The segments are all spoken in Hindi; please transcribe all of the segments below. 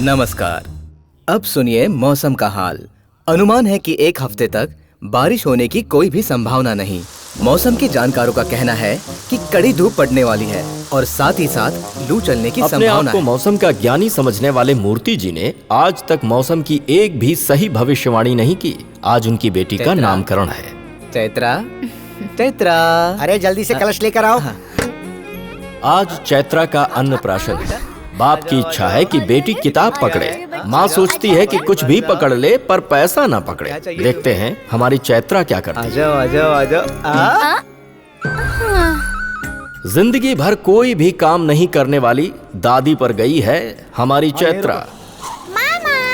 नमस्कार। अब सुनिए मौसम का हाल। अनुमान है कि एक हफ्ते तक बारिश होने की कोई भी संभावना नहीं। मौसम के जानकारों का कहना है कि कड़ी धूप पड़ने वाली है और साथ ही साथ लू चलने की अपने संभावना आप को है। मौसम का ज्ञानी समझने वाले मूर्ति जी ने आज तक मौसम की एक भी सही भविष्यवाणी नहीं की। आज उनकी बेटी का चैत्रा। नामकरण है। चैत्रा, चैत्रा। अरे जल्दी से कलश लेकर आओ। आज चैत्रा का अन्नप्राशन है। बाप की इच्छा है कि बेटी किताब पकड़े। माँ सोचती है कि कुछ भी पकड़ ले पर पैसा ना पकड़े। देखते हैं हमारी चैत्रा क्या करती है। आजाओ आजाओ आजाओ। जिंदगी भर कोई भी काम नहीं करने वाली दादी पर गई है हमारी चैत्रा।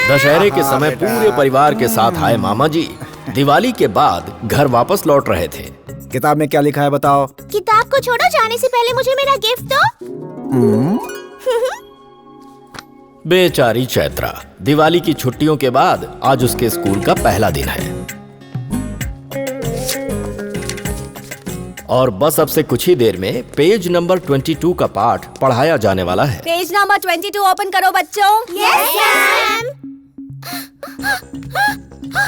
दशहरे के समय पूरे परिवार के साथ आए मामा जी दिवाली के बाद घर वापस लौट रहे थे। किताब में क्या लिखा है बताओ। किताब को छोड़ो, जाने से पहले मुझे मेरा गिफ्ट दो। बेचारी चैत्रा। दिवाली की छुट्टियों के बाद आज उसके स्कूल का पहला दिन है और बस अब से कुछ ही देर में पेज नंबर 22 का पाठ पढ़ाया जाने वाला है। पेज नंबर 22 ओपन करो बच्चों। Yes ma'am.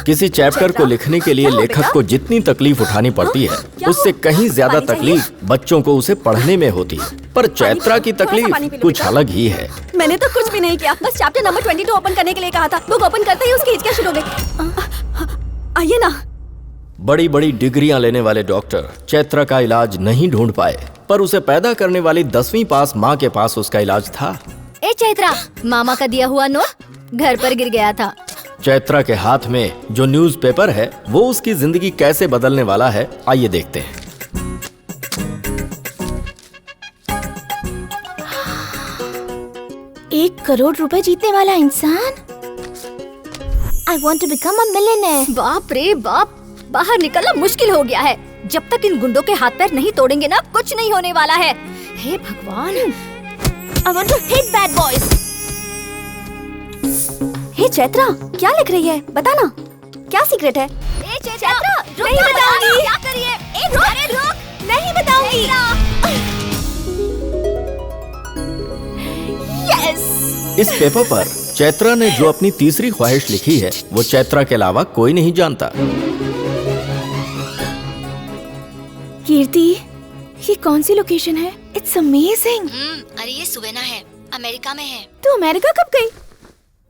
किसी चैप्टर को लिखने के लिए लेखक को जितनी तकलीफ उठानी पड़ती है उससे कहीं ज्यादा तकलीफ बच्चों को उसे पढ़ने में होती है। पर चैत्रा की तकलीफ कुछ अलग ही है। मैंने तो कुछ भी नहीं किया, बस चैप्टर नंबर 22 ओपन करने के लिए कहा था। बुक ओपन करते ही उसकी हिचकियां शुरू हो गई। आइए ना। बड़ी बड़ी डिग्रियां लेने वाले डॉक्टर चैत्रा का इलाज नहीं ढूंढ पाए पर उसे पैदा करने वाली 10वीं पास माँ के पास उसका इलाज था। ए चैत्रा, मामा का दिया हुआ नोट घर पर गिर गया था। चैत्रा के हाथ में जो न्यूज़पेपर है वो उसकी जिंदगी कैसे बदलने वाला है, आइए देखते हैं। 1 करोड़ रुपए जीतने वाला इंसान। I want to become a millionaire। बाप रे बाप, बाहर निकलना मुश्किल हो गया है। जब तक इन गुंडों के हाथ पैर नहीं तोड़ेंगे ना, कुछ नहीं होने वाला है। हे भगवान। I want to hit bad boys। हे चैत्रा, क्या लिख रही है? बता ना, क्या सीक्रेट है? ए चैत्रा, नहीं बताऊंगी। क्या करिए? अरे रुक, नहीं बताऊंगी। यस। इस पेपर पर चैत्रा ने जो अपनी तीसरी ख्वाहिश लिखी है वो चैत्रा के अलावा कोई नहीं जानता। कीर्ति, ये कौन सी लोकेशन है? It's amazing. अरे ये सुवेना है, अमेरिका में है। तू अमेरिका कब गई?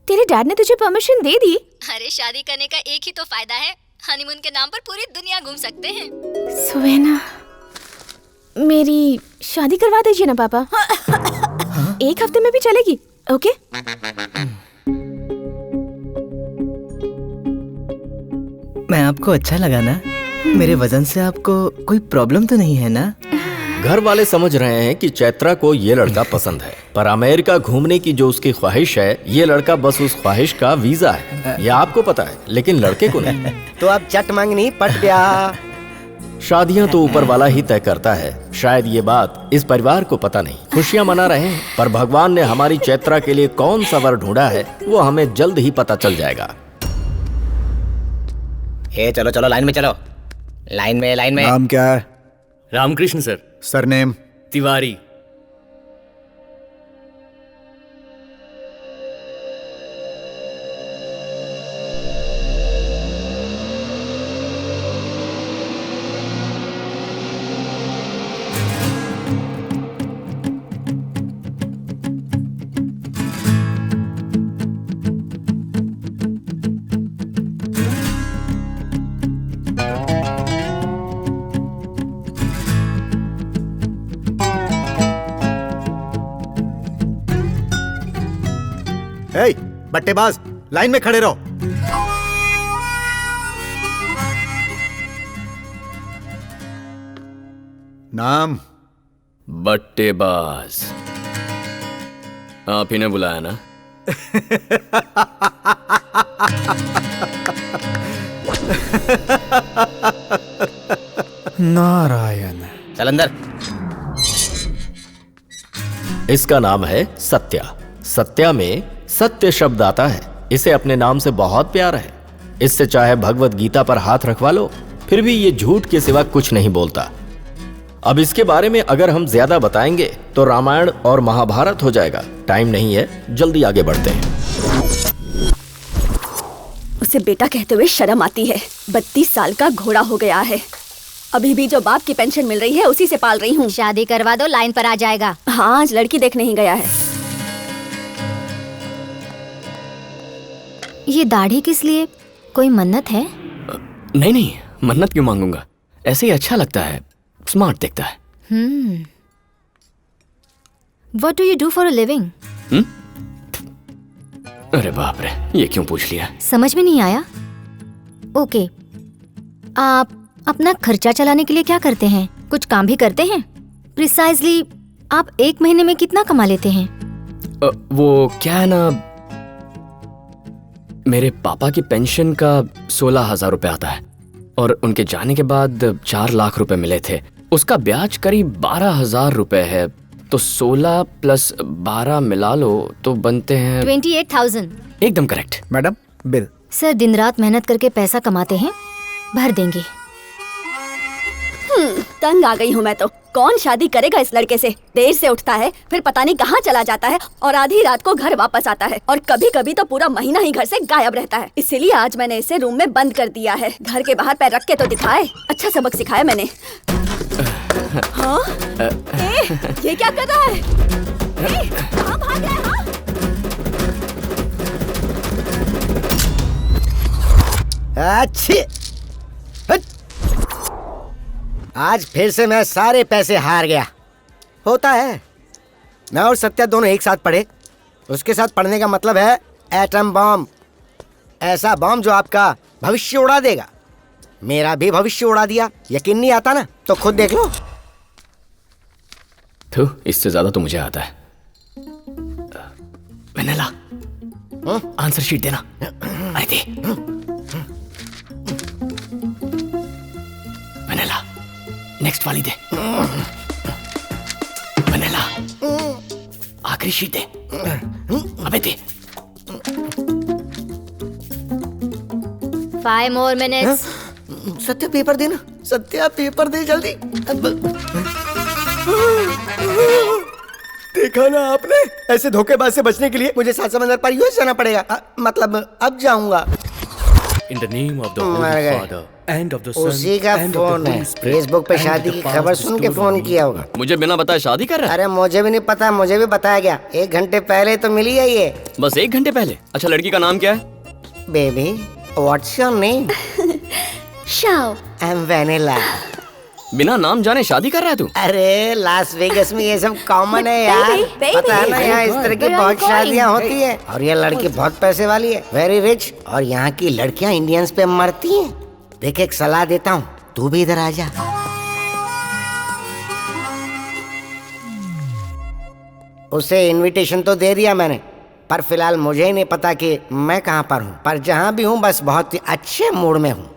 तेरे डैड ने तुझे परमिशन दे दी? अरे शादी करने का एक ही तो फायदा है, हनीमून के नाम पर पूरी दुनिया घूम सकते हैं। सुवेना, मेरी शादी करवा दीजिए ना पापा। एक हफ्ते में भी चलेगी, ओके? मैं आपको अच्छा लगा ना? मेरे वजन से आपको कोई प्रॉब्लम तो नहीं है ना? घर वाले समझ रहे हैं कि चैत्रा को ये लड़का पसंद है पर अमेरिका घूमने की जो उसकी ख्वाहिश है ये लड़का बस उस ख्वाहिश का वीजा है। ये आपको पता है लेकिन लड़के को नहीं। तो अब चट मांगनी पट गया। शादियां तो ऊपर वाला ही तय करता है। शायद ये बात इस परिवार को पता नहीं। खुशियां मना रहे हैं पर भगवान ने हमारी चैत्रा के लिए कौन सा वर ढूंढा है वो हमें जल्द ही पता चल जाएगा। ए चलो चलो, लाइन में चलो। लाइन में। नाम क्या है? रामकृष्ण सर। सरनेम? तिवारी। ए, बट्टेबाज, लाइन में खड़े रहो। नाम? बट्टेबाज। आप ही ने बुलाया ना? नारायण। चल अंदर। इसका नाम है सत्या। सत्या में सत्य शब्द आता है। इसे अपने नाम से बहुत प्यार है। इससे चाहे भगवत गीता पर हाथ रखवा लो फिर भी ये झूठ के सिवा कुछ नहीं बोलता। अब इसके बारे में अगर हम ज्यादा बताएंगे तो रामायण और महाभारत हो जाएगा। टाइम नहीं है, जल्दी आगे बढ़ते हैं। उसे बेटा कहते हुए शर्म आती है। 32 साल का घोड़ा हो गया है। अभी भी जो बाप की पेंशन मिल रही है उसी से पाल रही हूँ। शादी करवा दो, लाइन पर आ जाएगा। हाँ, आज लड़की देखने ही गया है। ये दाढ़ी किस लिए? कोई मन्नत है? नहीं नहीं, मन्नत क्यों मांगूंगा, ऐसे ही अच्छा लगता है, स्मार्ट दिखता है। What do you do for a living? अरे बाप रे, ये क्यों पूछ लिया? समझ में नहीं आया? ओके, आप अपना खर्चा चलाने के लिए क्या करते हैं? कुछ काम भी करते हैं? प्रिसाइजली आप एक महीने में कितना कमा लेते हैं? वो क्या है ना, मेरे पापा की पेंशन का 16,000 रुपए आता है और उनके जाने के बाद 4 लाख रुपए मिले थे। उसका ब्याज करीब 12,000 रुपए है, तो 16 प्लस 12 मिला लो तो बनते हैं 28,000। एकदम करेक्ट। Madam bill. सर दिन रात मेहनत करके पैसा कमाते हैं, भर देंगे। तंग आ गई हूँ मैं तो। कौन शादी करेगा इस लड़के से? देर से उठता है, फिर पता नहीं कहाँ चला जाता है और आधी रात को घर वापस आता है और कभी कभी तो पूरा महीना ही घर से गायब रहता है। इसीलिए आज मैंने इसे रूम में बंद कर दिया है। घर के बाहर पैर रख के तो दिखाए, अच्छा सबक सिखाया मैंने। हाँ? ये क्या कर रहा है? कहाँ भाग गया है? हाँ? अच्छी। हट। आज फिर से मैं सारे पैसे हार गया। होता है, मैं और सत्या दोनों एक साथ पढ़े। उसके साथ पढ़ने का मतलब है एटम बॉम्ब, ऐसा बॉम्ब जो आपका भविष्य उड़ा देगा। मेरा भी भविष्य उड़ा दिया। यकीन नहीं आता ना तो खुद देख लो। तो इससे ज्यादा तो मुझे आता है। वेनेला, आंसर शीट देना। आए दे। वेनेला, नेक्स्ट वाली दे। वेनेला, आखिरी शीट दे। अबे दे। 5 more minutes। सत्या पेपर देना। सत्या पेपर दे जल्दी। देखा ना आपने, ऐसे धोखेबाज से बचने के लिए मुझे 7 समंदर पार यूएस जाना पड़ेगा। मतलब अब जाऊंगा। In the name of the मर Holy गए। Father and of the Son उसी का and of the फोन है। Holy Spirit फेसबुक पे and शादी the की power खबर of सुन के the फोन Holy किया होगा। मुझे बिना बताए शादी कर रहा है? अरे मुझे भी नहीं पता, मुझे भी बताया गया। 1 घंटे पहले तो मिली है ये। बस 1 घंटे पहले? अच्छा, लड़की का नाम क्या है? Baby, what's your name? Shao. I am vanilla. बिना नाम जाने शादी कर रहा है तू? अरे लास वेगस में ये सब कॉमन है यार। baby, पता है ना, यहाँ इस तरह की Where are बहुत you going? शादियाँ होती है और ये लड़की बहुत पैसे वाली है, वेरी रिच। और यहाँ की लड़कियाँ इंडियंस पे मरती हैं। देख, एक सलाह देता हूँ, तू भी इधर आ जा। उसे इनविटेशन तो दे दिया मैंने, पर फिलहाल मुझे ही नहीं पता कि मैं कहाँ पर हूँ। पर जहाँ भी हूँ बस बहुत ही अच्छे मूड में हूँ।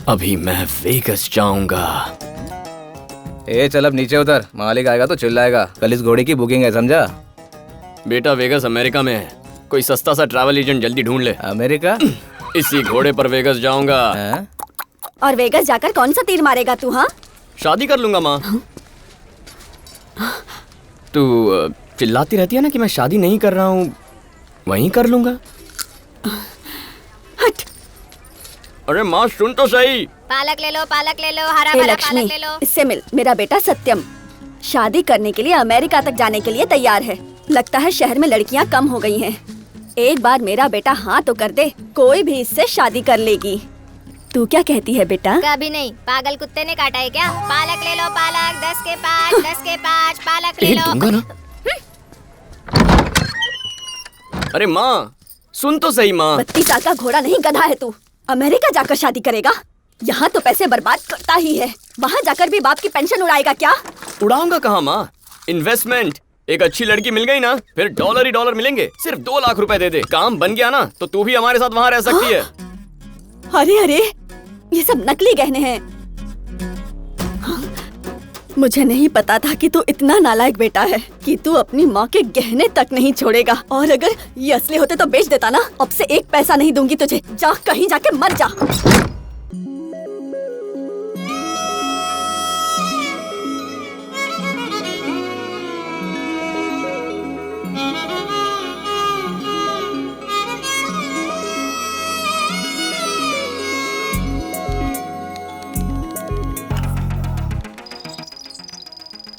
अभी मैं वेगस जाऊंगा। ए चल अब नीचे उतर, मालिक आएगा तो चिल्लाएगा। कल इस घोड़े की बुकिंग है, समझा? बेटा, वेगस अमेरिका में है। कोई सस्ता सा ट्रैवल एजेंट जल्दी ढूंढ ले। अमेरिका? इसी घोड़े पर वेगस जाऊंगा। हैं? और वेगस जाकर कौन सा तीर मारेगा तू? हाँ, शादी कर लूंगा माँ। तू चिल्लाती रहती है ना कि मैं शादी नहीं कर रहा हूँ, वहीं कर लूंगा। हट। अरे माँ सुन तो सही। पालक ले लो, पालक ले लो, हरा हे भरा लक्ष्मी, पालक ले लो। इससे मिल। मेरा बेटा सत्यम शादी करने के लिए अमेरिका तक जाने के लिए तैयार है। लगता है शहर में लड़कियां कम हो गई हैं। एक बार मेरा बेटा हाँ तो कर दे, कोई भी इससे शादी कर लेगी। तू क्या कहती है बेटा? कभी नहीं, पागल कुत्ते ने काटा है क्या? पालक ले लो, पालक 10 के 5, 10 के 5 पालक ले एक लो। दूंगा ना। अरे माँ सुन तो सही माँ। 32 साल का घोड़ा नहीं, गधा है तू। अमेरिका जाकर शादी करेगा? यहाँ तो पैसे बर्बाद करता ही है, वहाँ जाकर भी बाप की पेंशन उड़ाएगा क्या? उड़ाऊंगा कहाँ माँ, इन्वेस्टमेंट। एक अच्छी लड़की मिल गई ना, फिर डॉलर ही डॉलर मिलेंगे। सिर्फ 2 लाख रुपए दे दे, काम बन गया ना, तो तू भी हमारे साथ वहाँ रह सकती है। अरे अरे, ये सब नकली गहने हैं। हाँ, मुझे नहीं पता था कि तू इतना नालायक बेटा है कि तू अपनी माँ के गहने तक नहीं छोड़ेगा। और अगर ये असली होते तो बेच देता ना। अब से 1 पैसा नहीं दूंगी तुझे। जा, कहीं जाके मर जा।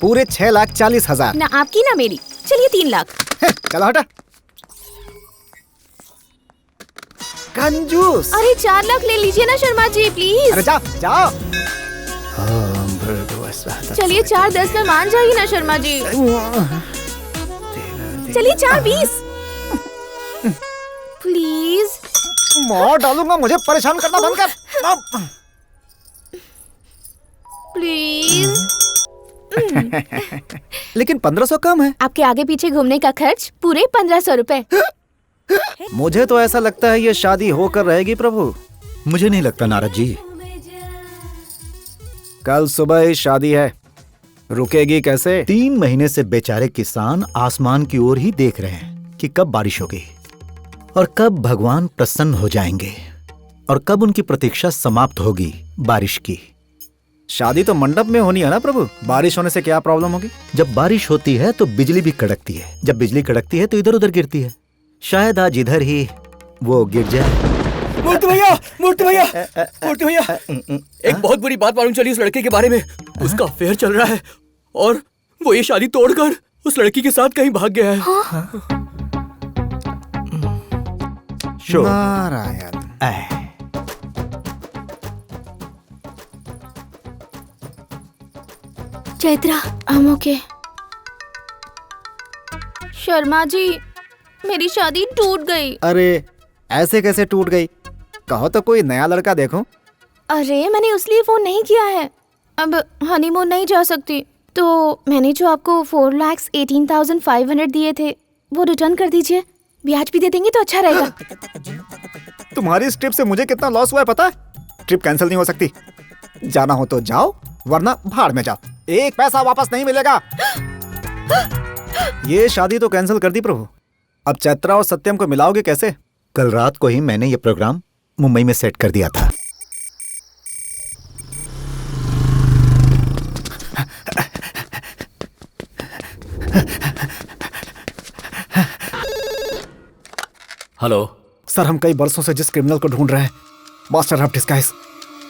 पूरे 6,40,000। ना आपकी ना मेरी। चलिए 3 लाख। चलो हटा। कंजूस। अरे 4 लाख ले लीजिए ना शर्मा जी प्लीज। अरे जाओ जाओ। चलिए 4-10 में मान जाइए ना शर्मा जी। चलिए 4-20 प्लीज। मार डालूंगा, मुझे परेशान करना बंद कर। प्लीज। लेकिन 1500 कम है। आपके आगे पीछे घूमने का खर्च पूरे 1500 रुपए। मुझे तो ऐसा लगता है ये शादी होकर रहेगी प्रभु। मुझे नहीं लगता नारद जी। कल सुबह ही शादी है, रुकेगी कैसे? 3 महीने से बेचारे किसान आसमान की ओर ही देख रहे हैं कि कब बारिश होगी और कब भगवान प्रसन्न हो जाएंगे और कब उनकी प्रतीक्षा समाप्त होगी बारिश की। शादी तो मंडप में होनी है ना प्रभु, बारिश होने से क्या प्रॉब्लम होगी? जब बारिश होती है तो बिजली भी कड़कती है, जब बिजली कड़कती है तो इधर उधर गिरती है। शायद आज इधर ही वो गिर जाए। मूर्ति भैया, मूर्ति भैया, मूर्ति भैया, एक बहुत बुरी बात मालूम चली उस लड़के के बारे में। उसका अफेयर चल रहा है और वो ये शादी तोड़कर उस लड़की के साथ कहीं भाग गया है। नारायण। चैत्रा, हम ओके। शर्मा जी, मेरी शादी टूट गई। अरे ऐसे कैसे टूट गई? कहो तो कोई नया लड़का देखो। अरे मैंने उसलिए फोन नहीं किया है, अब हनीमून नहीं जा सकती, तो मैंने जो आपको 4,18,500 दिए थे वो रिटर्न कर दीजिए। ब्याज भी दे देंगे तो अच्छा रहेगा। तुम्हारी इस ट्रिप से मुझे कितना लॉस हुआ है पता है? ट्रिप कैंसिल नहीं हो सकती। जाना हो तो जाओ, वरना भाड़ में जाओ, एक पैसा वापस नहीं मिलेगा। ये शादी तो कैंसिल कर दी प्रभु। अब चैत्रा और सत्यम को मिलाओगे कैसे? कल रात को ही मैंने ये प्रोग्राम मुंबई में सेट कर दिया था। हेलो सर, हम कई बरसों से जिस क्रिमिनल को ढूंढ रहे हैं, मास्टर ऑफ डिस्गाइज,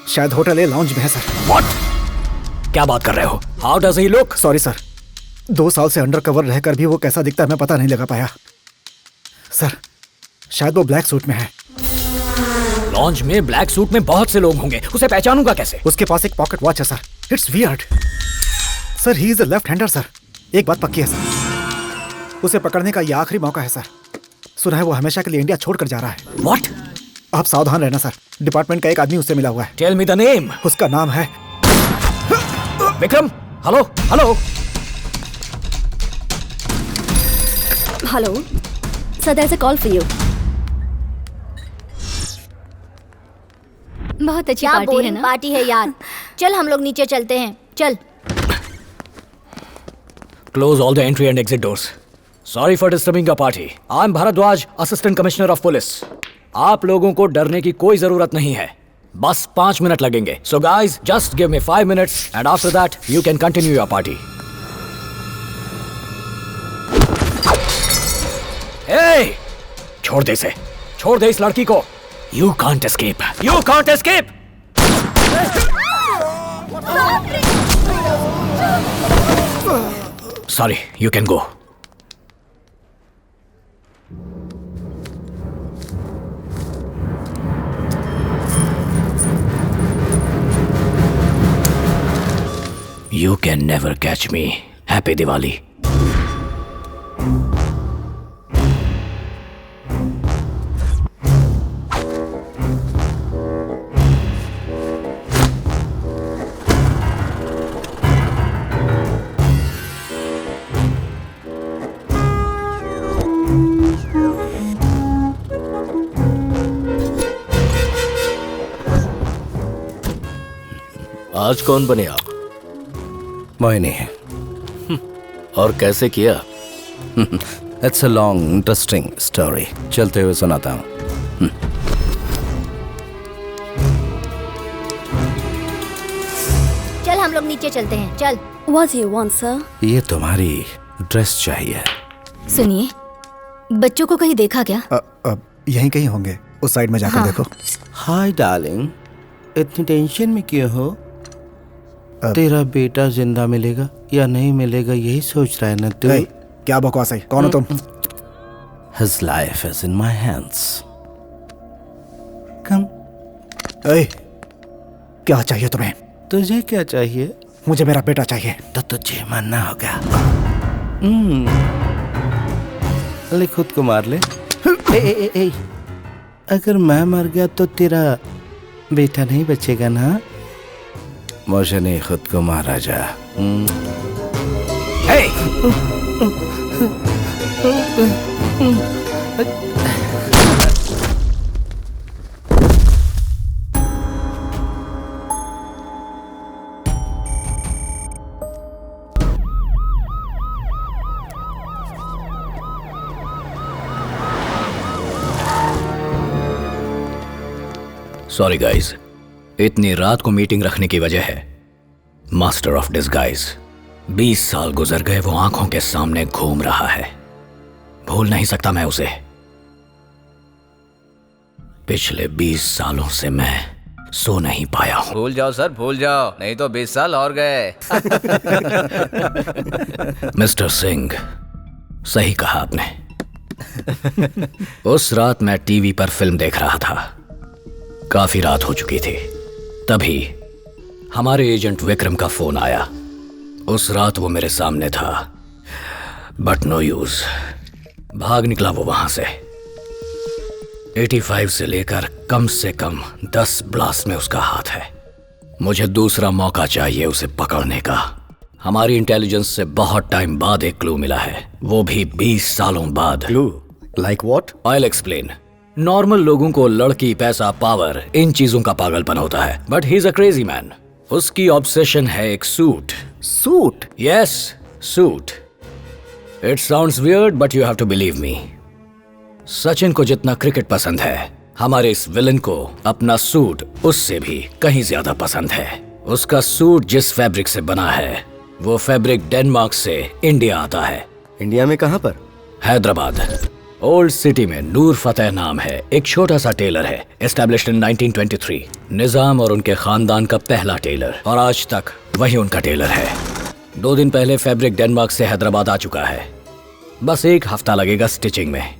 शायद होटल ए लाउंज में है सर। व्हाट? क्या बात कर रहे हो? How does he look? Sorry sir, 2 साल से अंडर कवर रहकर भी वो कैसा दिखता है मैं पता नहीं लगा पाया सर। शायद वो ब्लैक सूट में है। लॉन्ज में ब्लैक सूट में बहुत से लोग होंगे, उसे पहचानूंगा कैसे? उसके पास एक पॉकेट वॉच है sir. It's weird sir, he is a left hander sir. एक बात पक्की है सर, उसे पकड़ने का ये आखिरी मौका है सर। सुना है वो हमेशा के लिए इंडिया छोड़कर जा रहा है। व्हाट? आप सावधान रहना सर, डिपार्टमेंट का एक आदमी उससे मिला हुआ है। Tell me the name. उसका नाम है Vikram. Hello hello hello sir, there is a call for you. बहुत अच्छी क्या पार्टी है बोरिंग ना? पार्टी है यार। चल हम लोग नीचे चलते हैं, चल। Close all the entry and exit doors. Sorry for disturbing the party. I am Bhardwaj, assistant commissioner of police. आप लोगों को डरने की कोई जरूरत नहीं है, बस 5 मिनट लगेंगे। So guys, just give me 5 minutes and after that you can continue your party. Hey! छोड़ दे इसे, छोड़ दे इस लड़की को। You can't escape. You can't escape. Sorry, you can go. You can never catch me. Happy Diwali. आज कौन बने आप? मोहिनी है। और कैसे किया? It's a long interesting story, चलते हुए सुनाता हूँ। चल हम लोग नीचे चलते हैं, चल। What do you want, sir? ये तुम्हारी ड्रेस चाहिए। सुनिए, बच्चों को कहीं देखा क्या? यहीं कहीं होंगे, उस साइड में जाकर देखो। हाय डार्लिंग, इतनी टेंशन में क्यों हो? तेरा बेटा जिंदा मिलेगा या नहीं मिलेगा यही सोच रहा है ना तू? क्या बकवास है? कौन हो तुम? His life is in my hands. Come. क्या चाहिए तुम्हें? तुझे क्या चाहिए? मुझे मेरा बेटा चाहिए। तो तुझे मरना होगा। ले खुद को मार ले। ए, अगर मैं मर गया तो तेरा बेटा नहीं बचेगा ना? मुझे नहीं, खुद को मारा जा। सॉरी गाइस, इतनी रात को मीटिंग रखने की वजह है मास्टर ऑफ डिस्गाइज। 20 साल गुजर गए, वो आंखों के सामने घूम रहा है। भूल नहीं सकता मैं उसे। पिछले 20 सालों से मैं सो नहीं पाया हूं। भूल जाओ सर, भूल जाओ, नहीं तो 20 साल और गए। मिस्टर सिंह, सही कहा आपने। उस रात मैं टीवी पर फिल्म देख रहा था। काफी रात हो चुकी थी। तभी हमारे एजेंट विक्रम का फोन आया। उस रात वो मेरे सामने था, बट नो यूज। भाग निकला वो वहां से। 85 से लेकर कम से कम 10 ब्लास्ट में उसका हाथ है। मुझे दूसरा मौका चाहिए उसे पकड़ने का। हमारी इंटेलिजेंस से बहुत टाइम बाद एक क्लू मिला है, वो भी 20 सालों बाद। Clue? Like what? I'll explain. Normal लोगों को लड़की, पैसा, पावर, इन चीजों का पागलपन होता है, but he is a crazy man. उसकी ऑब्सेशन है एक suit. Suit? Yes, suit. It sounds weird but you have to believe me. Sachin को जितना क्रिकेट पसंद है, हमारे इस विलन को अपना सूट उससे भी कहीं ज्यादा पसंद है। उसका सूट जिस फैब्रिक से बना है, वो फैब्रिक डेनमार्क से इंडिया आता है। इंडिया में कहाँ पर? हैदराबाद। ओल्ड सिटी में नूर फतेह नाम है, एक छोटा सा टेलर है, एस्टैब्लिश्ड इन 1923। निजाम और उनके खानदान का पहला टेलर, और आज तक वही उनका टेलर है। 2 दिन पहले फैब्रिक डेनमार्क से हैदराबाद आ चुका है। बस 1 हफ्ता लगेगा स्टिचिंग में।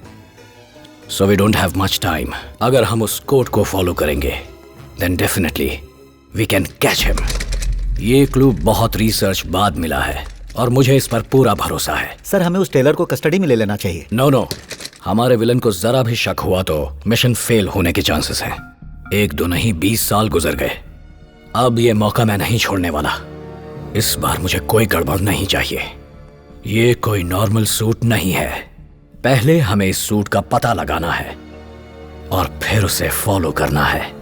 So we don't have much time. अगर हम उस कोड को फॉलो करेंगे, then definitely we can catch him. ये क्लू बहुत रिसर्च बाद मिला है और मुझे इस पर पूरा भरोसा है। सर, हमें उस टेलर को कस्टडी में ले लेना चाहिए। नो, हमारे विलन को जरा भी शक हुआ तो मिशन फेल होने के चांसेस हैं। 1-2 नहीं, 20 साल गुजर गए। अब ये मौका मैं नहीं छोड़ने वाला। इस बार मुझे कोई गड़बड़ नहीं चाहिए। ये कोई नॉर्मल सूट नहीं है। पहले हमें इस सूट का पता लगाना है और फिर उसे फॉलो करना है।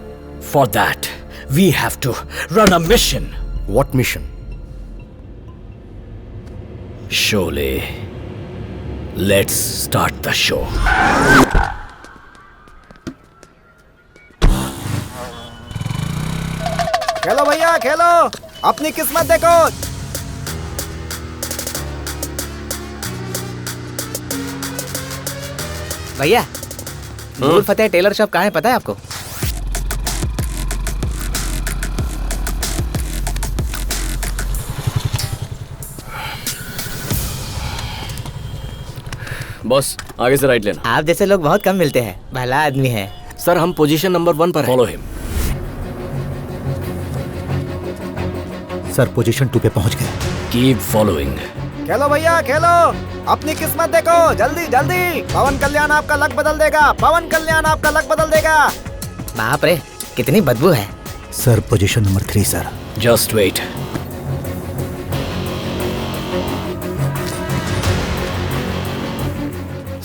For that we have to run a mission. What mission? Sholay, let's start the show. खेलो भैया, खेलो, अपनी किस्मत देखो। भैया, नूर फतेह टेलर शॉप कहाँ है पता है आपको? बॉस, आगे से राइट लेना। आप जैसे लोग बहुत कम मिलते हैं, भला आदमी है। सर, हम पोजीशन नंबर 1 पर हैं। Follow him. सर, पोजीशन 2 पे पहुंच गए। Keep following. खेलो भैया, खेलो, अपनी किस्मत देखो, जल्दी जल्दी। पवन कल्याण आपका लक बदल देगा। पवन कल्याण आपका लक बदल देगा। बाप रे, कितनी बदबू है। Sir, position number 3 sir. Just wait.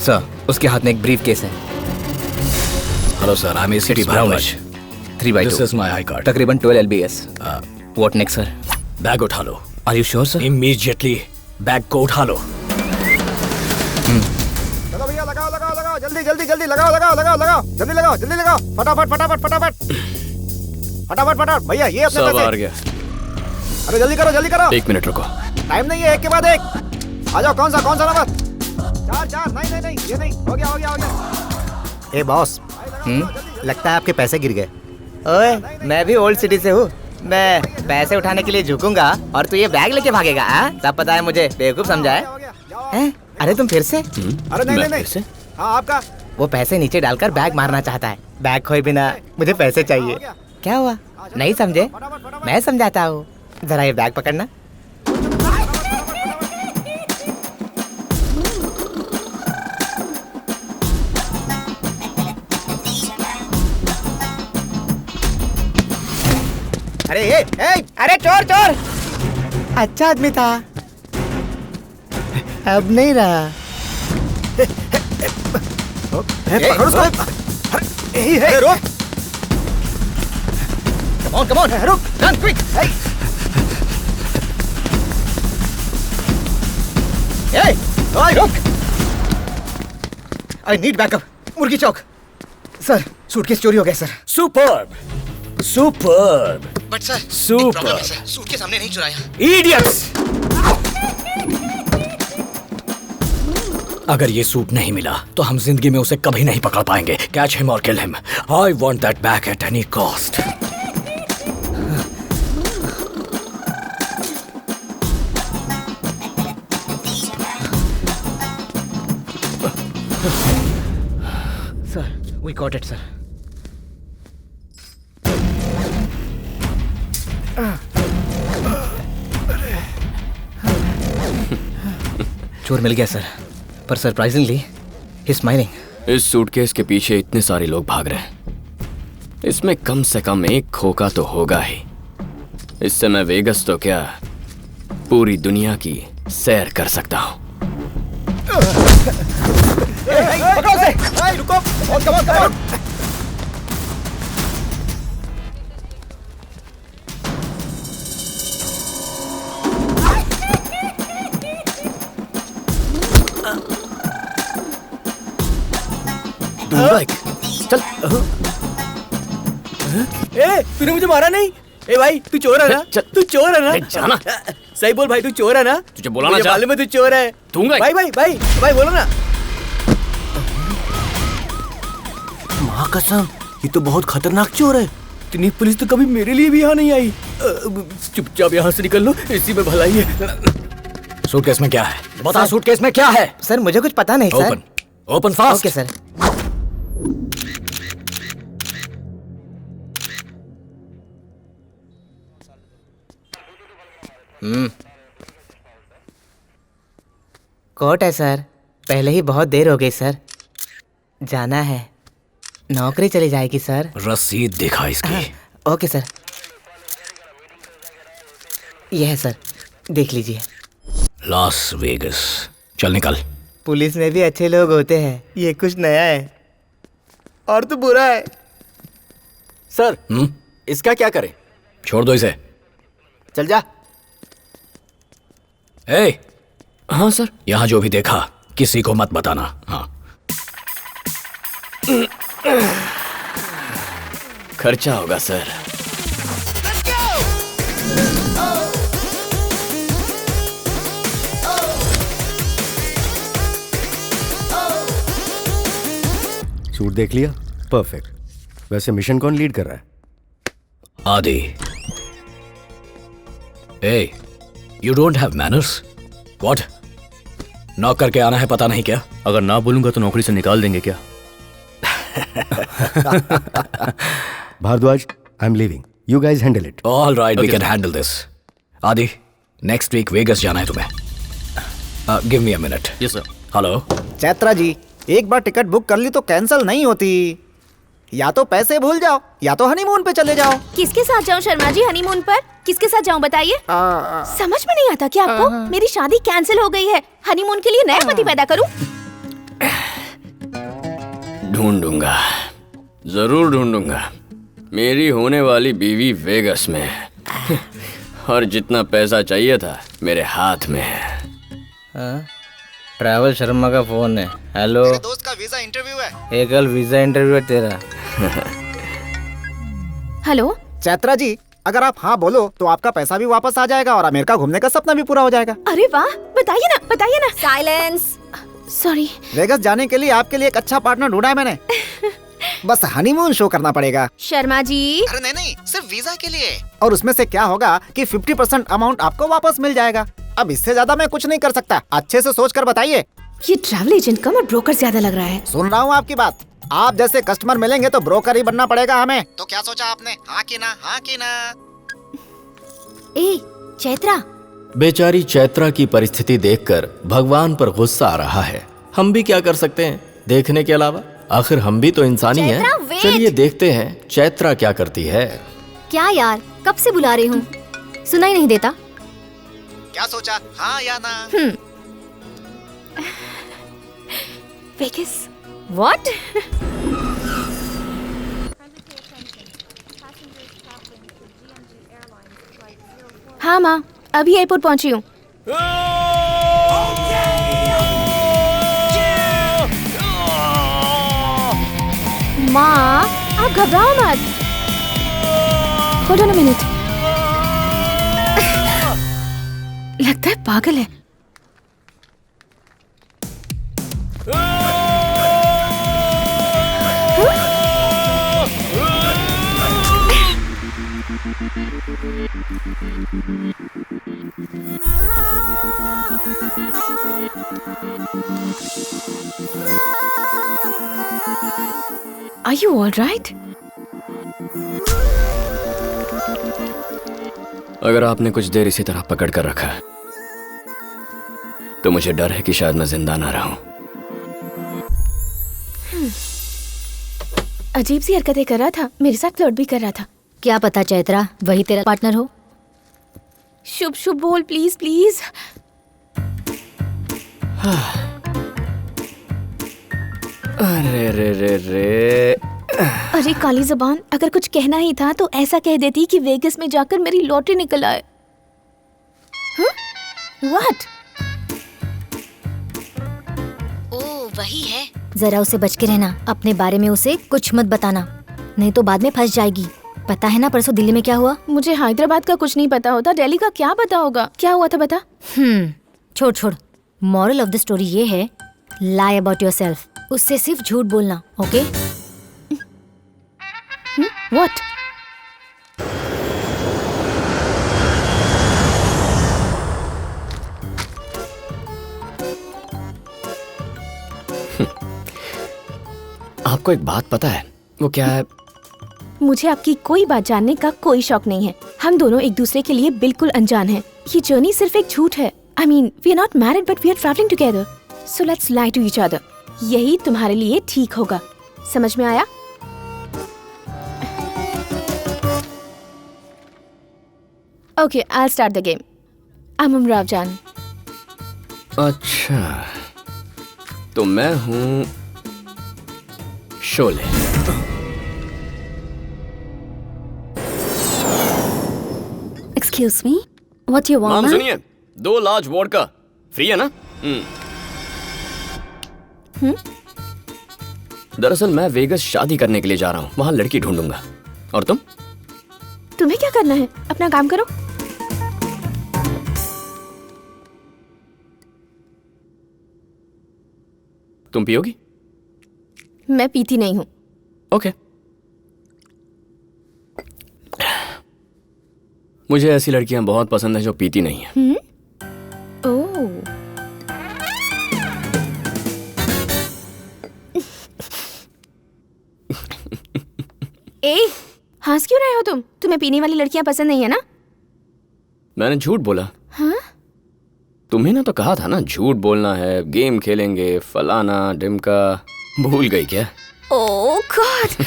Sir, उसके हाथ में एक ब्रीफ केस है। हेलो सर, आई एम सिटी Bhardwaj. 3/2। This is my I card. तकरीबन 12 LBS। What next sir? Bag उठा लो। Are you sure sir? Immediately bag को उठा लो। चलो भैया, लगाओ लगाओ लगाओ, जल्दी जल्दी जल्दी लगाओ लगाओ लगाओ लगाओ, जल्दी लगाओ जल्दी लगाओ, फटाफट फटाफट फटाफट फटाफट फटाफट। भैया, ये अपने सब आ पैसे। गया। अरे जल्दी करो, जल्दी करो। 1 मिनट रुको। टाइम नहीं है, एक के बाद एक। आ जाओ, कौन सा नंबर? 4 नहीं, ये नहीं, हो गया। ए बॉस, लगता है आपके पैसे गिर गए। ओए, मैं भी ओल्ड सिटी से हूँ। मैं पैसे उठाने के लिए झुकूंगा और तू ये बैग लेके भागेगा। सब पता है मुझे, बेवकूफ समझा है? अरे तुम फिर से? अरे नहीं नहीं नहीं, हाँ आपका। वो पैसे नीचे डालकर बैग मारना चाहता है। बैग खोए बिना मुझे पैसे चाहिए। क्या हुआ, नहीं समझे? मैं समझाता हूँ, जरा ये बैग पकड़ना। अरे अरे चोर चोर! अच्छा आदमी था, अब नहीं रहा। पकड़ो उसको। अरे रुक। Come on, रुक, run quick! रुक! I need backup. मुर्गी चौक। सर, सूटकेस चोरी हो गया sir. Superb, superb, but sir, super, suitcase हमने नहीं चुराया। इडियट्स! अगर ये सूट नहीं मिला तो हम जिंदगी में उसे कभी नहीं पकड़ पाएंगे। कैच हिम और kill him. I want that back at any cost. Sir, we got it, sir. चोर मिल गया सर, पर सरप्राइजिंगली ही स्माइलिंग। इस सूटकेस के पीछे इतने सारे लोग भाग रहे हैं, इसमें कम से कम एक खोका तो होगा ही। इससे मैं वेगस तो क्या, पूरी दुनिया की सैर कर सकता हूँ। पकड़ो उसे! रुको! Come on! चल। तूने मुझे मारा नहीं? ए भाई, तू चोर है ना? तू चोर है ना? जाना। सही बोल भाई, तू चोर है ना? तुझे बोला ना, मुझे मालूम है तू चोर है। दूंगा। भाई बोलो ना। माँ कसम, ये तो बहुत खतरनाक चोर है। इतनी पुलिस तो कभी मेरे लिए भी यहाँ नहीं आई। चुपचाप यहाँ से निकल लो, इसी में भलाई है। सूटकेस में क्या है? बता, सूटकेस में क्या है? सर मुझे कुछ पता नहीं sir. Open fast. Okay sir. Court है सर, पहले ही बहुत देर हो गई सर, जाना है, नौकरी चली जाएगी सर। रसीद दिखा इसकी। ओके सर, यह है सर, देख लीजिए। Las Vegas. चल निकल। पुलिस में भी अच्छे लोग होते हैं, ये कुछ नया है और तो बुरा है। सर, इसका क्या करें? छोड़ दो इसे। चल जा। ए, हाँ सर, यहाँ जो भी देखा किसी को मत बताना। हाँ, खर्चा होगा सर। सूट देख लिया? परफेक्ट। वैसे मिशन कौन लीड कर रहा है? आदि। ए, you don't have manners? What? Knock करके आना है, पता नहीं क्या? अगर ना बोलूंगा तो नौकरी से निकाल देंगे क्या? Bhardwaj, I am leaving, you guys handle it. All right, we can handle this. Aadi, next week Vegas जाना है तुम्हें। Give me a minute. Yes sir. Hello Chaitra ji, एक बार टिकट बुक कर ली तो कैंसिल नहीं होती। या तो पैसे भूल जाओ या तो हनीमून पे चले जाओ। किसके साथ जाऊं शर्मा जी हनीमून पर? किसके साथ जाऊं बताइए? समझ में नहीं आता क्या आपको? मेरी शादी कैंसिल हो गई है, हनीमून के लिए नया पति पैदा करूं? ढूंढूंगा, जरूर ढूंढूंगा। मेरी होने वाली बीवी वेगस में है और जितना पैसा चाहिए था मेरे हाथ में है। ट्रैवल शर्मा का फोन है। हेलो, मेरे दोस्त का वीजा इंटरव्यू है। एक कल वीजा इंटरव्यू है तेरा। हेलो चैत्रा जी, अगर आप हाँ बोलो तो आपका पैसा भी वापस आ जाएगा और अमेरिका घूमने का सपना भी पूरा हो जाएगा। अरे वाह, बताइए ना। साइलेंस। सॉरी। वेगस जाने के लिए आपके लिए एक अच्छा पार्टनर ढूंढा है मैंने। बस हनीमून शो करना पड़ेगा। शर्मा जी, अरे नहीं, सिर्फ वीजा के लिए। और उसमें से क्या होगा कि 50% अमाउंट आपको वापस मिल जाएगा। अब इससे ज्यादा मैं कुछ नहीं कर सकता। अच्छे से सोच कर बताइए। ये ट्रैवल एजेंट कम और ब्रोकर ज्यादा लग रहा है। सुन रहा हूँ आपकी बात। आप जैसे कस्टमर मिलेंगे तो ब्रोकर ही बनना पड़ेगा हमें। तो क्या सोचा आपने? हाँ की ना, हाँ की ना। ए चैत्रा, बेचारी चैत्रा की परिस्थिति देखकर भगवान पर गुस्सा आ रहा है। हम भी क्या कर सकते हैं देखने के अलावा? आखिर हम भी तो इंसान ही चैत्रा, हैं। wait! चलिए देखते हैं चैत्रा क्या करती है। क्या यार, कब से बुला रही हूँ, सुना ही नहीं देता। क्या सोचा? हाँ या ना? Vegas, what? हाँ माँ, अभी एयरपोर्ट पहुँची हूँ। माँ, आप घबराओ मत। Hold on a minute. लगता है पागल है। Are you all right? अगर आपने कुछ देर इसी तरह पकड़ कर रखा है तो मुझे डर है कि शायद मैं जिंदा ना रहूं। अजीब सी हरकतें कर रहा था, मेरे साथ फ्लर्ट भी कर रहा था। क्या पता चैत्रा वही तेरा पार्टनर हो। शुभ शुभ बोल प्लीज प्लीज। अरे रे रे रे। अरे काली जबान, अगर कुछ कहना ही था तो ऐसा कह देती कि वेगस में जाकर मेरी लॉटरी निकल आए। व्हाट? ओ वही है। जरा उसे बच के रहना, अपने बारे में उसे कुछ मत बताना, नहीं तो बाद में फंस जाएगी। पता है ना परसों दिल्ली में क्या हुआ? मुझे हैदराबाद का कुछ नहीं पता होता, दिल्ली का क्या पता होगा? क्या हुआ था बता। छोड़। मॉरल ऑफ द स्टोरी ये है, लाई अबाउट योरसेल्फ। उससे सिर्फ झूठ बोलना, ओके? व्हाट? आपको एक बात पता है? वो क्या है? मुझे आपकी कोई बात जानने का कोई शौक नहीं है। हम दोनों एक दूसरे के लिए बिल्कुल अनजान हैं। ये जर्नी सिर्फ एक झूठ है। I mean, we are not married, but we are traveling together. So let's lie to each other. यही तुम्हारे लिए ठीक होगा। समझ में आया? Okay, I'll start the game. I'm Umrav Jan. अच्छा, तो मैं हूँ Sholay. Excuse me, what you want? माम सुनिए, 2 लार्ज वोडका फ्री है ना? दरअसल मैं वेगस शादी करने के लिए जा रहा हूँ, वहाँ लड़की ढूंढूंगा। और तुम? तुम्हें क्या करना है? अपना काम करो। तुम पियोगी? मैं पीती नहीं हूँ। ओके। मुझे ऐसी लड़कियां बहुत पसंद है जो पीती नहीं है। ओह। ए, हंस क्यों रहे हो तुम? तुम्हें पीने वाली लड़कियां पसंद नहीं है ना? मैंने झूठ बोला। हाँ? तुम्हें ना तो कहा था ना झूठ बोलना है, गेम खेलेंगे, फलाना ढिमका। भूल गई क्या? ओह गॉड।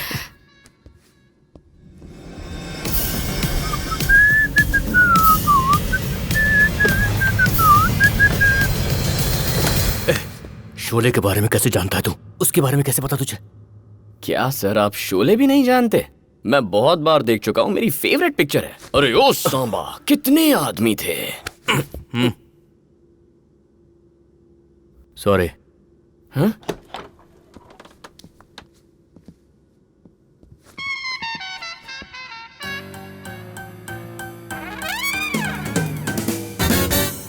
शोले के बारे में कैसे जानता है तू? उसके बारे में कैसे पता तुझे? क्या सर, आप शोले भी नहीं जानते? मैं बहुत बार देख चुका हूँ, मेरी फेवरेट पिक्चर है। अरे ओ सांबा, कितने आदमी थे। सॉरी। हाँ?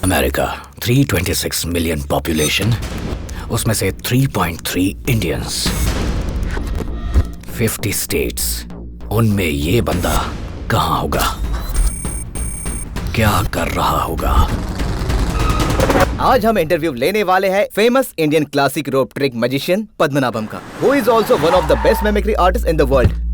अमेरिका 326 मिलियन पॉपुलेशन, उसमें से 3.3 इंडियंस। 50 स्टेट्स, उनमें ये बंदा कहाँ होगा, क्या कर रहा होगा? आज हम इंटरव्यू लेने वाले हैं famous Indian classic rope trick magician Padmanabham का, who is also one of the best mimicry artist in the world.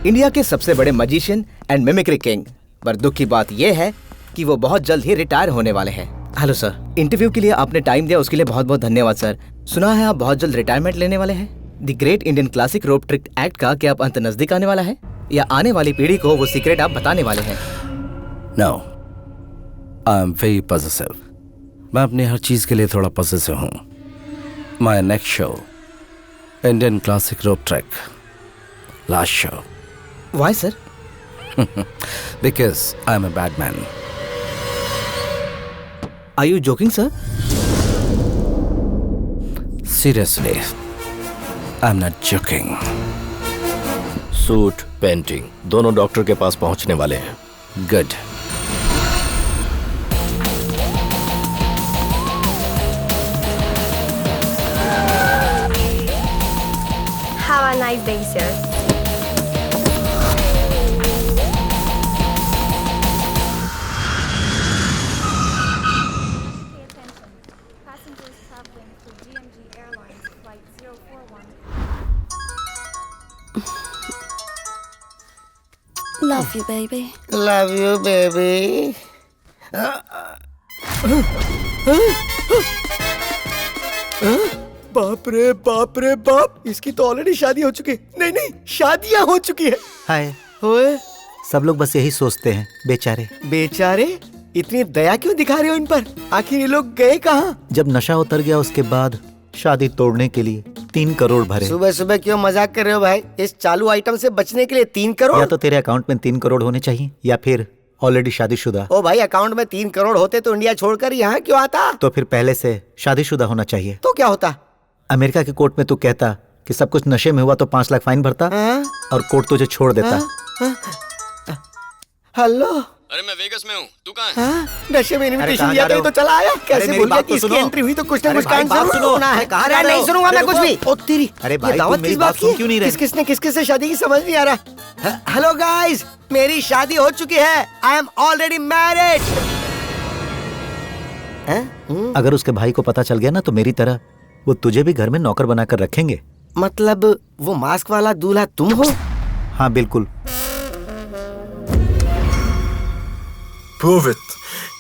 India के सबसे बड़े मैजिशियन एंड मिमिक्री किंग, पर दुख की बात यह है कि वो बहुत जल्द ही रिटायर होने वाले हैं। हेलो सर, इंटरव्यू के लिए आपने टाइम दिया उसके लिए बहुत बहुत धन्यवाद सर। सुना है आप बहुत जल्द रिटायरमेंट लेने वाले हैं। The great Indian classic rope trick act का क्या अब अंत नजदीक आने वाला है, या आने वाली पीढ़ी को वो सीक्रेट आप बताने वाले हैं? No, I am very positive. मैं अपनी हर चीज के लिए थोड़ा पॉजिटिव हूँ। My next show, Indian classic rope trick, last show. Why, sir? Because I'm a bad man. Are you joking, sir? Seriously, I'm not joking. Suit, painting दोनों डॉक्टर के पास पहुंचने वाले हैं। Good. Have a nice day, sir. Love you, baby. Love you, baby. बाप रे बाप, इसकी तो ऑलरेडी शादी हो चुकी है। नहीं, शादियां हो चुकी है। हाय, ओए, सब लोग बस यही सोचते हैं, बेचारे। बेचारे? इतनी दया क्यों दिखा रहे हो इन पर? आखिर ये लोग गए कहाँ? जब नशा उतर गया उसके बाद शादी तोड़ने के लिए 3 करोड़ भरे। सुबह सुबह क्यों मजाक कर रहे हो भाई? इस चालू आइटम से बचने के लिए 3 करोड़? या तो तेरे अकाउंट में 3 करोड़ होने चाहिए, या फिर ऑलरेडी शादीशुदा। ओ भाई, अकाउंट में 3 करोड़ होते तो इंडिया छोड़कर यहाँ क्यों आता? तो फिर पहले से शादीशुदा होना चाहिए। तो क्या होता? अमेरिका के कोर्ट में तू कहता कि सब कुछ नशे में हुआ तो 5 लाख फाइन भरता और कोर्ट तुझे छोड़ देता। हेलो, अरे मैं वेगस में हूँ, तू कहाँ है? नशे में इनविटेशन दिया कहीं तो चला आया। कैसे बोल कि इसकी एंट्री हुई तो कुछ ना कुछ काम सुनना है। कहाँ रहा? नहीं सुनूंगा मैं कुछ भी। ओ तेरी, अरे भाई, दावत किस बात की? क्यों नहीं रहे? किसने किसके से शादी की समझ नहीं आ रहा। हेलो गाइस, मेरी शादी हो चुकी है। I am already married. अगर उसके भाई को पता चल गया ना तो मेरी तरह वो तुझे भी घर में नौकर बनाकर रखेंगे। मतलब वो मास्क वाला दूल्हा तुम हो? हाँ बिल्कुल। Prove it.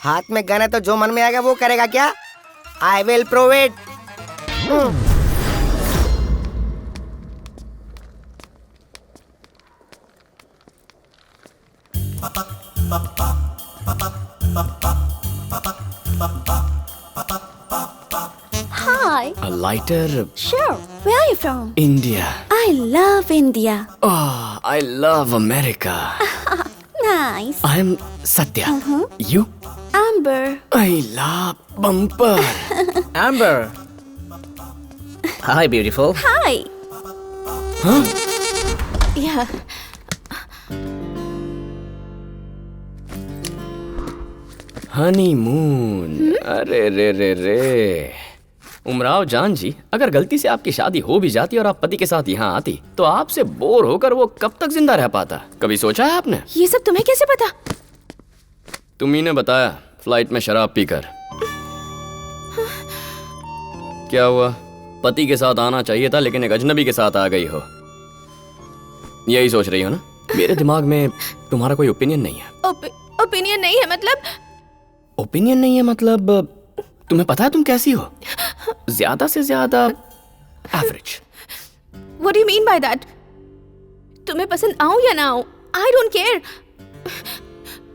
हाथ में गन है तो जो मन में आएगा वो करेगा क्या? I will prove it. Hi. A lighter. Sure. Where are you from? India. I love India. Oh, I love America. Nice. I'm Satya. You? Amber. I love Bumper. Amber. Hi, beautiful. Hi. Huh? Yeah. Honeymoon. अरे रे रे रे। उमराव जान जी, अगर गलती से आपकी शादी हो भी जाती और आप पति के साथ यहाँ आती तो आपसे बोर होकर वो कब तक जिंदा रह पाता? कभी सोचा है आपने? ये सब तुम्हें कैसे पता? तुम्ही ने बताया, फ्लाइट में शराब पीकर। क्या हुआ? पति के साथ आना चाहिए था लेकिन एक अजनबी के साथ आ गई हो। यही सोच रही हो ना? मेरे दिमाग में तुम्हारा कोई ओपिनियन नहीं है। ओपिनियन नहीं है मतलब? ओपिनियन नहीं है मतलब तुम्हें पता है तुम कैसी हो? ज्यादा से ज्यादा average. What do you mean by that? तुम्हें पसंद आऊं या ना आऊं, I don't care.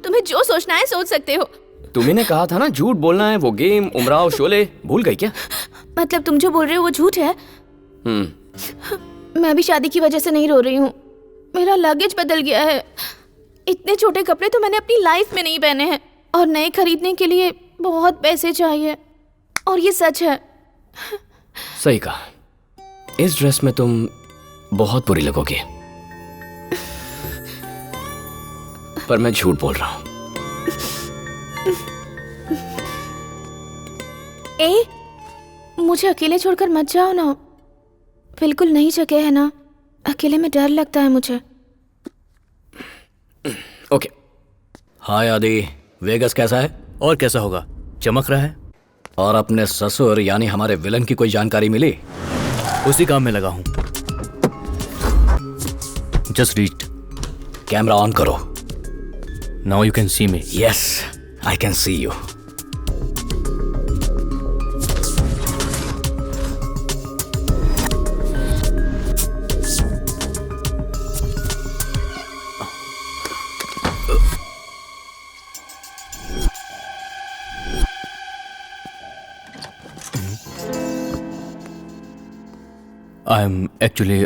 तुम्हें जो सोचना है सोच सकते हो। तुम्ही ने कहा था ना झूठ बोलना है, वो गेम, उमराव, शोले, भूल गई क्या? मतलब तुम जो बोल रहे हो वो झूठ है? मैं भी शादी की वजह से नहीं रो रही हूँ। मेरा लगेज बदल गया है। इतने छोटे कपड़े तो मैंने अपनी लाइफ में नहीं पहने हैं और नए खरीदने के लिए बहुत पैसे चाहिए। और ये सच है, सही कहा, इस ड्रेस में तुम बहुत बुरी लगोगी। पर मैं झूठ बोल रहा हूं। मुझे अकेले छोड़कर मत जाओ ना, बिल्कुल नई जगह है ना, अकेले में डर लगता है मुझे। ओके। हाय आदि, वेगस कैसा है? और कैसा होगा, चमक रहा है। और अपने ससुर यानी हमारे विलन की कोई जानकारी मिली? उसी काम में लगा हूं। Just reach. कैमरा ऑन करो। Now you can see me. Yes, I can see you. I am actually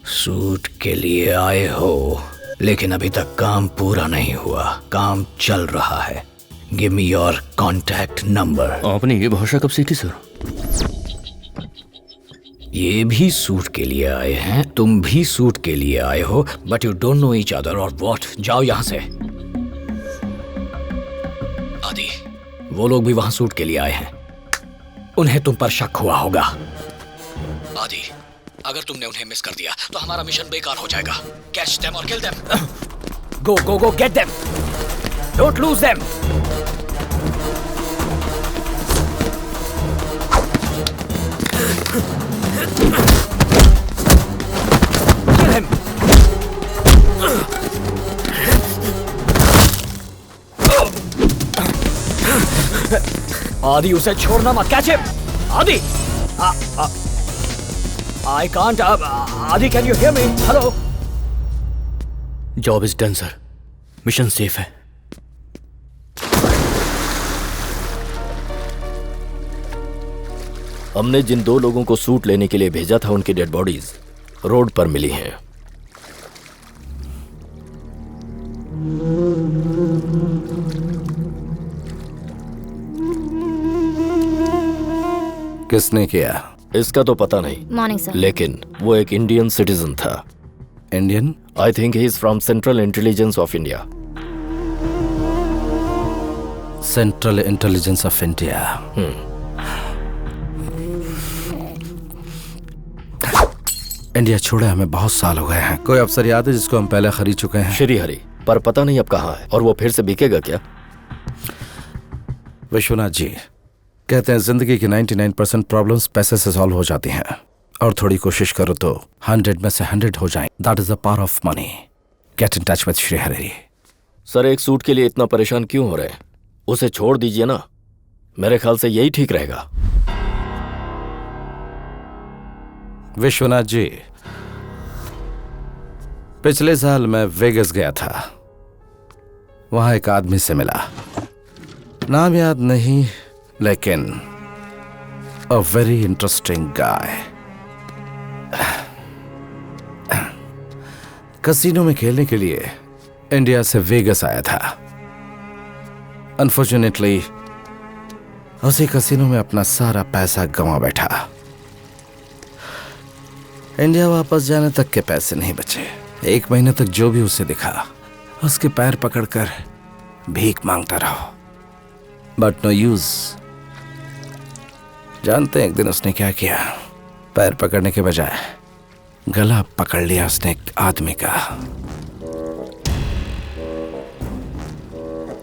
suit के लिए आए हो, लेकिन अभी तक काम पूरा नहीं हुआ। काम चल रहा है। Give me your contact number. आपने ये भाषा कब सीखी सर? ये भी सूट के लिए आए हैं, तुम भी सूट के लिए आए हो, but you don't know each other और व्हाट। जाओ यहां से। आदि, वो लोग भी वहां सूट के लिए आए हैं। उन्हें तुम पर शक हुआ होगा। आदि, अगर तुमने उन्हें मिस कर दिया तो हमारा मिशन बेकार हो जाएगा। कैच देम और kill them. Go go go, get them. Don't lose them. Kill him. आदि, उसे छोड़ना मत। Catch him. आदि, I can't. Adi, can you hear me? Hello. Job is done sir, mission safe है। हमने जिन 2 लोगों को सूट लेने के लिए भेजा था, उनकी डेड बॉडीज रोड पर मिली हैं। किसने किया? इसका तो पता नहीं। Morning sir. लेकिन वो एक इंडियन सिटीजन था। Indian? I think he is from central intelligence of India. Central intelligence of India. India छोड़े हमें बहुत साल हो गए हैं। कोई अफसर याद है जिसको हम पहले खरीद चुके हैं? श्री हरि, पर पता नहीं अब कहाँ है। और वो फिर से बिकेगा क्या? विश्वनाथ जी कहते हैं जिंदगी की 99% प्रॉब्लम्स पैसे से सॉल्व हो जाती हैं, और थोड़ी कोशिश करो तो 100 में से 100 हो जाए। That is the power of money. Get in touch with Shri Hari. Sir, एक सूट के लिए इतना परेशान क्यों हो रहे हैं? उसे छोड़ दीजिए ना, मेरे ख्याल से यही ठीक रहेगा। विश्वनाथ जी, पिछले साल मैं वेगस गया था। वहां एक आदमी से मिला, नाम याद नहीं, लेकिन a very interesting guy. Casino में खेलने के लिए इंडिया से वेगस आया था। अनफॉर्चुनेटली उसी कसिनो में अपना सारा पैसा गंवा बैठा। इंडिया वापस जाने तक के पैसे नहीं बचे। 1 महीने तक जो भी उसे दिखा उसके पैर पकड़कर भीख मांगता रहा, बट नो यूज। जानते हैं एक दिन उसने क्या किया? पैर पकड़ने के बजाय गला पकड़ लिया उसने एक आदमी का।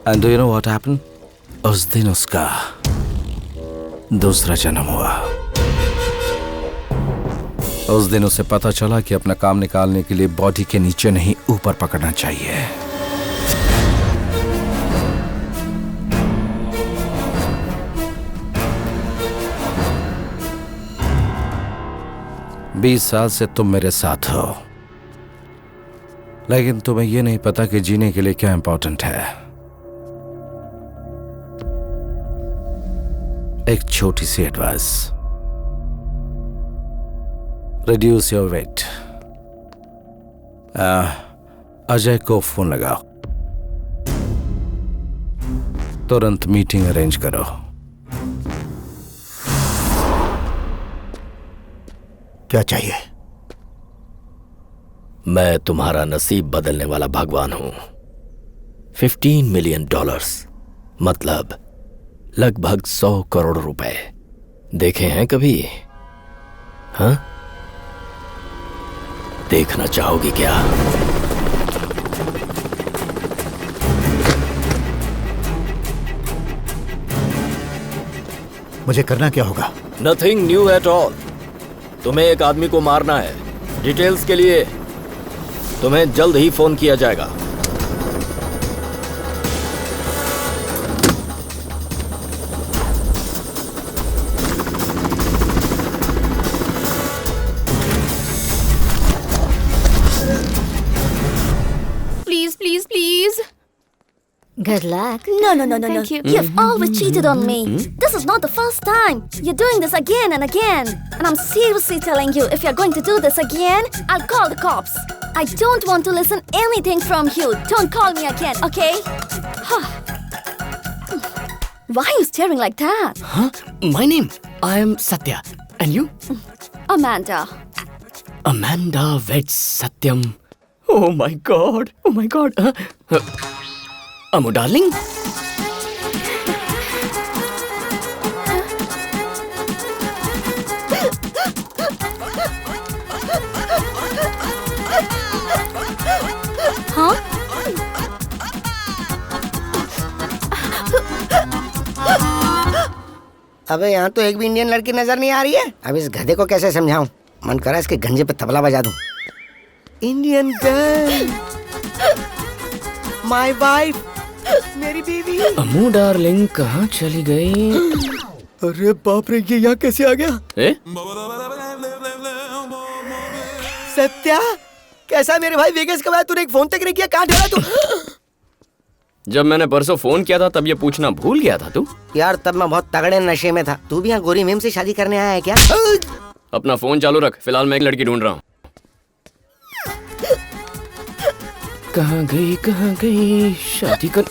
And do you know what happened? उस दिन उसका दूसरा जन्म हुआ। उस दिन उसे पता चला कि अपना काम निकालने के लिए बॉडी के नीचे नहीं, ऊपर पकड़ना चाहिए। बीस साल से तुम मेरे साथ हो, लेकिन तुम्हें यह नहीं पता कि जीने के लिए क्या इंपॉर्टेंट है। एक छोटी सी advice, reduce your weight. Ajay को फोन लगाओ। तुरंत मीटिंग अरेंज करो। क्या चाहिए? मैं तुम्हारा नसीब बदलने वाला भगवान हूं। $15 मिलियन, मतलब लगभग 100 करोड़ रुपए। देखे हैं कभी? हाँ, देखना चाहोगी क्या? मुझे करना क्या होगा? Nothing new at all. तुम्हें एक आदमी को मारना है। डिटेल्स के लिए तुम्हें जल्द ही फोन किया जाएगा। Please, please, please. Good luck. No. Thank you. You've always cheated on me. This is not the first time. You're doing this again and again. And I'm seriously telling you, if you're going to do this again, I'll call the cops. I don't want to listen anything from you. Don't call me again, okay? Why are you staring like that? Huh? My name? I am Satya. And you? Amanda. Amanda weds Satyam. Oh my god. Oh my god. Amu darling? Huh? अबे यहाँ तो एक भी इंडियन लड़की नजर नहीं आ रही है। अब इस गधे को कैसे समझाऊं? मन करा इसके गंजे पे तबला बजा दूं। इंडियन गर्ल, माय वाइफ, मेरी बीवी। अमू डार्लिंग कहाँ चली गई? अरे बाप रे, ये यहाँ कैसे आ गया? सत्या, कैसा मेरे भाई? वेगस कब आया? तूने एक फोन तक नहीं किया, कहाँ ठहरा तू? जब मैंने परसों फोन किया था तब ये पूछना भूल गया था तू? यार तब मैं बहुत तगड़े नशे में था। तू भी यहाँ गोरी मेम से शादी करने आया है क्या? अपना फोन चालू रख, फिलहाल मैं एक लड़की ढूंढ रहा हूँ। कहाँ गई शादी कर।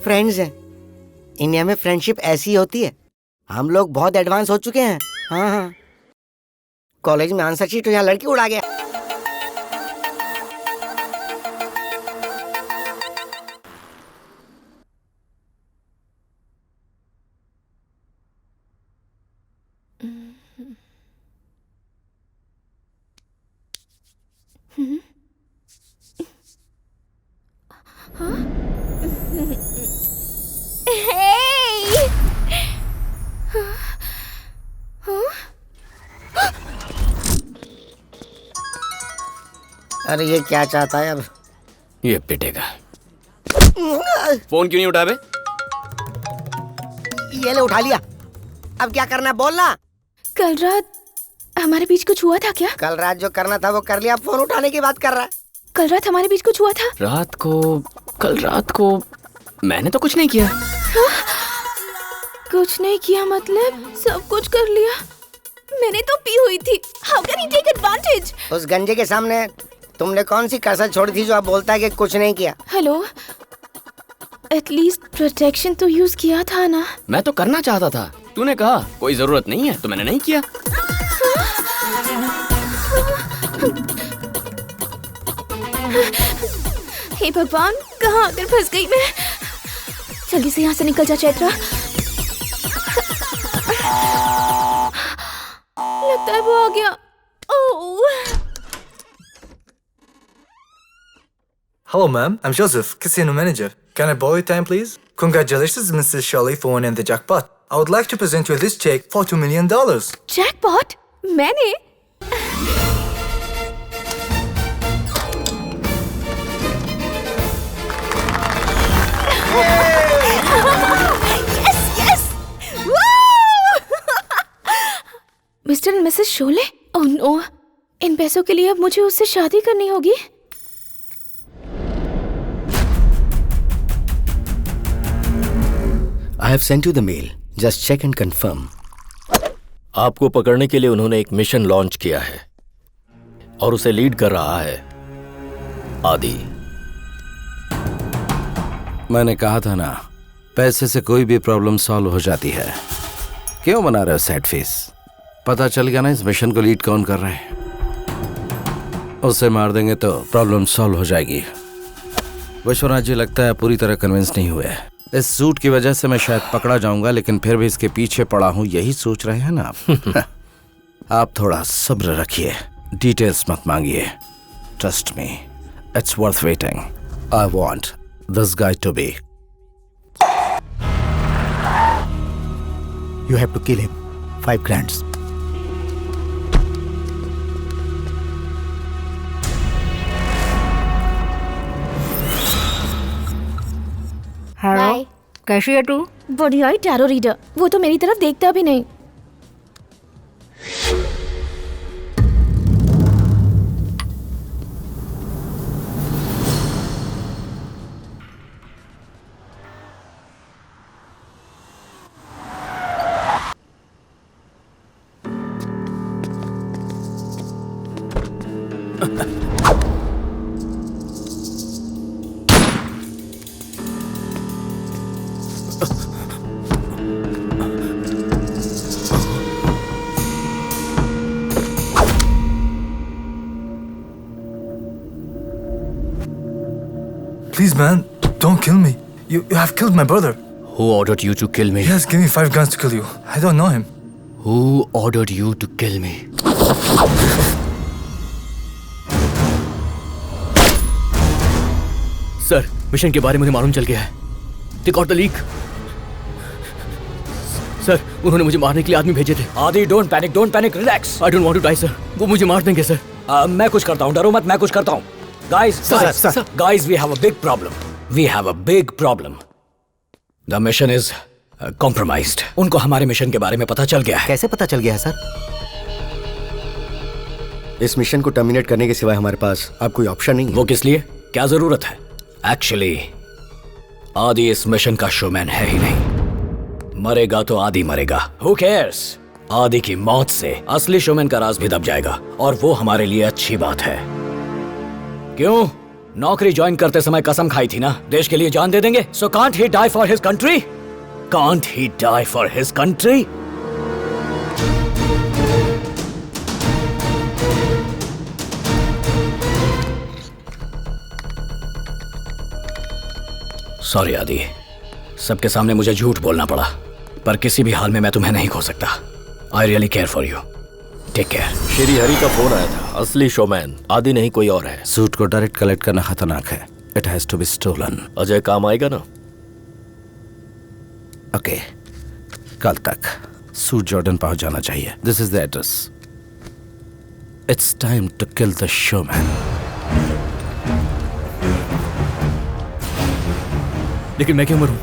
फ्रेंड्स हैं। इंडिया में फ्रेंडशिप ऐसी होती है। हम लोग बहुत एडवांस हो चुके हैं। हाँ, कॉलेज में आंसर शीट तो यहाँ लड़की उड़ा गया। अरे ये क्या चाहता है अब? ये पिटेगा। फोन क्यों नहीं उठा बे? ये ले, उठा लिया। अब क्या करना है बोलना। कल रात हमारे बीच कुछ हुआ था क्या? कल रात जो करना था वो कर लिया, फोन उठाने की बात कर रहा है। कल रात हमारे बीच कुछ हुआ था? कल रात को मैंने तो कुछ नहीं किया। कुछ नहीं किया मतलब सब कुछ कर लिया? मैंने तो पी हुई थी। How can you take advantage? उस गंजे के सामने तुमने कौन सी कसर छोड़ी थी जो आप बोलता है कि कुछ नहीं किया? हेलो, एटलीस्ट प्रोटेक्शन तो यूज किया था ना? मैं तो करना चाहता था, तूने कहा कोई जरूरत नहीं है तो मैंने नहीं किया। हे भगवान, कहाँ आकर फंस गई मैं। जल्दी से यहाँ से निकल जा चैत्रा। लगता है वो आ गया। ओह। Hello, ma'am. I'm Joseph, casino manager. Can I borrow your time, please? Congratulations, Mrs. Shirley, for winning the jackpot. I would like to present you this check for $2 million. Jackpot? मैंने? Yes! Mr and Mrs Sholay? Oh no, इन पैसों के लिए अब मुझे उससे शादी करनी होगी। I have sent you the mail. Just check and confirm. आपको पकड़ने के लिए उन्होंने एक मिशन लॉन्च किया है और उसे लीड कर रहा है आदि। मैंने कहा था ना, पैसे से कोई भी प्रॉब्लम सॉल्व हो जाती है। क्यों बना रहे हो सैड फेस? पता चल गया ना इस मिशन को लीड कौन कर रहा है। उसे मार देंगे तो प्रॉब्लम सॉल्व हो जाएगी। विश्वनाथ जी लगता है पूरी तरह कन्विंस नहीं हुए। इस सूट की वजह से मैं शायद पकड़ा जाऊंगा, लेकिन फिर भी इसके पीछे पड़ा हूं, यही सोच रहे हैं ना आप? आप थोड़ा सब्र रखिए, डिटेल्स मत मांगिए। Trust me, it's worth waiting. I want this guy to be. You have to kill him. 5 grand. Hi, कैसी है तू? बढ़िया ही टैरो रीडर। वो तो मेरी तरफ देखता भी नहीं। Please, man, don't kill me. You have killed my brother. Who ordered you to kill me? He has given me 5 guns to kill you. I don't know him. Who ordered you to kill me? Sir, mission के बारे में मुझे मालूम चल गया है। They got the leak. Sir, उन्होंने मुझे मारने के लिए आदमी भेजे थे। आदि, don't panic, relax. I don't want to die, sir. वो मुझे मार देंगे, सर। मैं कुछ करता हूँ, डरो मत, मैं कुछ करता हूँ। Guys, we have a big problem. We have a big problem. The mission is compromised. उनको हमारे मिशन के बारे में पता चल गया है। कैसे पता चल गया है सर? इस मिशन को टर्मिनेट करने के सिवाय हमारे पास अब कोई ऑप्शन नहीं है। वो किस लिए? क्या जरूरत है? एक्चुअली आदि इस मिशन का शोमैन है ही नहीं। मरेगा तो आदि मरेगा। Who cares? आदि की मौत से असली शोमैन का राज भी दब जाएगा और वो हमारे लिए अच्छी बात है। क्यों? नौकरी ज्वाइन करते समय कसम खाई थी ना, देश के लिए जान दे देंगे। So can't he die for his country? Can't he die for his country? Sorry आदि, सबके सामने मुझे झूठ बोलना पड़ा, पर किसी भी हाल में मैं तुम्हें नहीं खो सकता। I really care for you. Take care. Shri Hari का फोन आया था। असली शोमैन आदि नहीं कोई और है। सूट को डायरेक्ट कलेक्ट करना खतरनाक है। It has to be stolen. Ajay काम आएगा ना? ओके, कल तक सूट जॉर्डन पहुंच जाना चाहिए। This is the address. It's time to kill the showman. लेकिन मैं क्यों मरूं?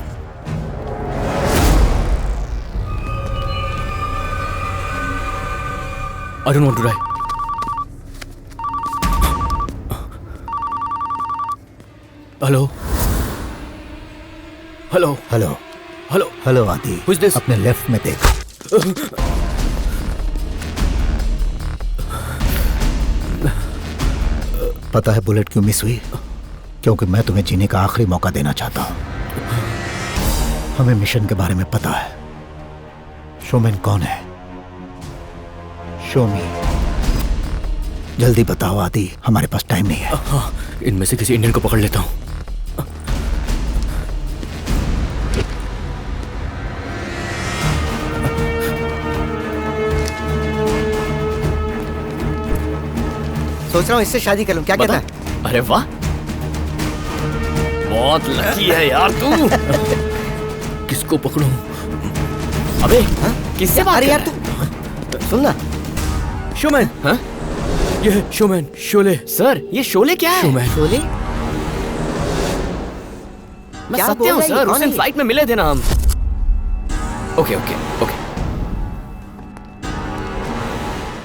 I don't want to die. Hello hello hello hello hello आदि। Who is this? अपने लेफ्ट में देख। पता है बुलेट क्यों मिस हुई? क्योंकि मैं तुम्हें जीने का आखिरी मौका देना चाहता हूं। हमें मिशन के बारे में पता है। शोमैन कौन है? शो मी। जल्दी बताओ आदि, हमारे पास टाइम नहीं है। हाँ, इनमें से किसी इंडियन को पकड़ लेता हूँ। सोच रहा हूँ इससे शादी कर लूं, क्या कहता है? अरे वाह, बहुत लकी है यार तू। किसको पकड़ूं? अबे किससे बात? अरे यार तू सुन ना। शोमैन। हाँ? ये है शोमैन, शोले। सर, ये शोले क्या है? शोमैन। शोले? मैं सत्य हूँ सर, उस दिन फ्लाइट में मिले थे ना हम। Okay okay okay.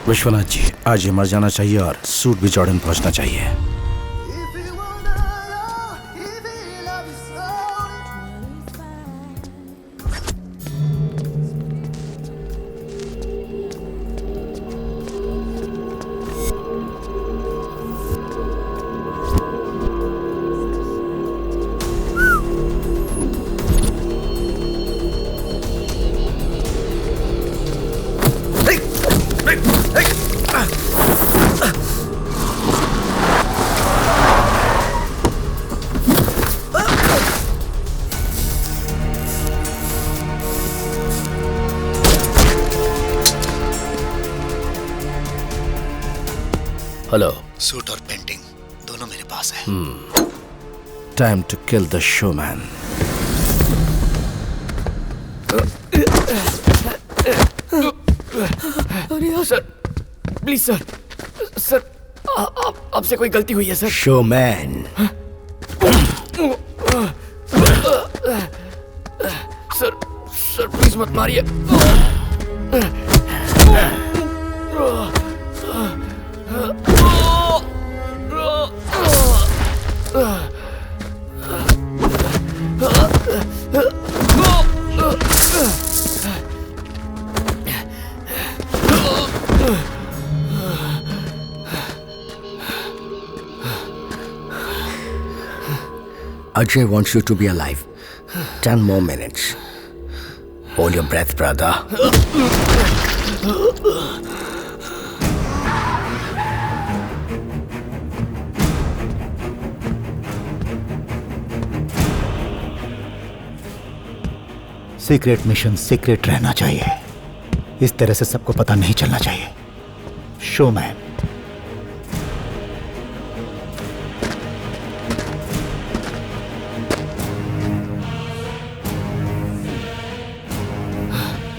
Vishwanath ji, आज ये मर जाना चाहिए और सूट भी जॉर्डन पहुंचना चाहिए। हेलो। सूट और पेंटिंग दोनों मेरे पास है। Time to kill the showman. अरे यार सर, प्लीज सर, सर आपसे कोई गलती हुई है sir. Showman. Sir sir please मत मारिए। Ajay wants you to be alive. 10 more minutes. Hold your breath, brother. Secret mission secret रहना चाहिए। इस तरह से सबको पता नहीं चलना चाहिए। शोमैन।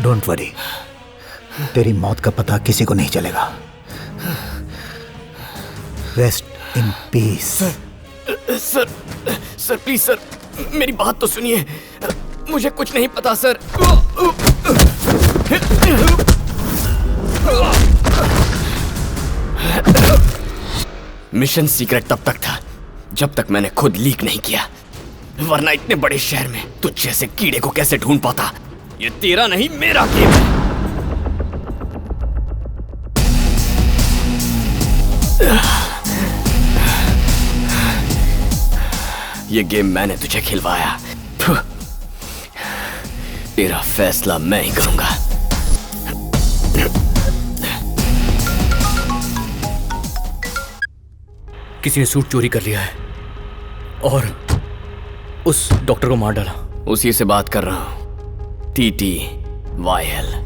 डोंट वरी, तेरी मौत का पता किसी को नहीं चलेगा। Rest in peace. Sir sir please sir, मेरी बात तो सुनिए। मुझे कुछ नहीं पता सर। मिशन सीक्रेट तब तक था जब तक मैंने खुद लीक नहीं किया, वरना इतने बड़े शहर में तुझ जैसे कीड़े को कैसे ढूंढ पाता। ये तेरा नहीं मेरा गेम है। ये गेम मैंने तुझे खिलवाया, तेरा फैसला मैं ही करूंगा। किसी ने सूट चोरी कर लिया है और उस डॉक्टर को मार डाला। उसी से बात कर रहा हूं, टीटी वायल।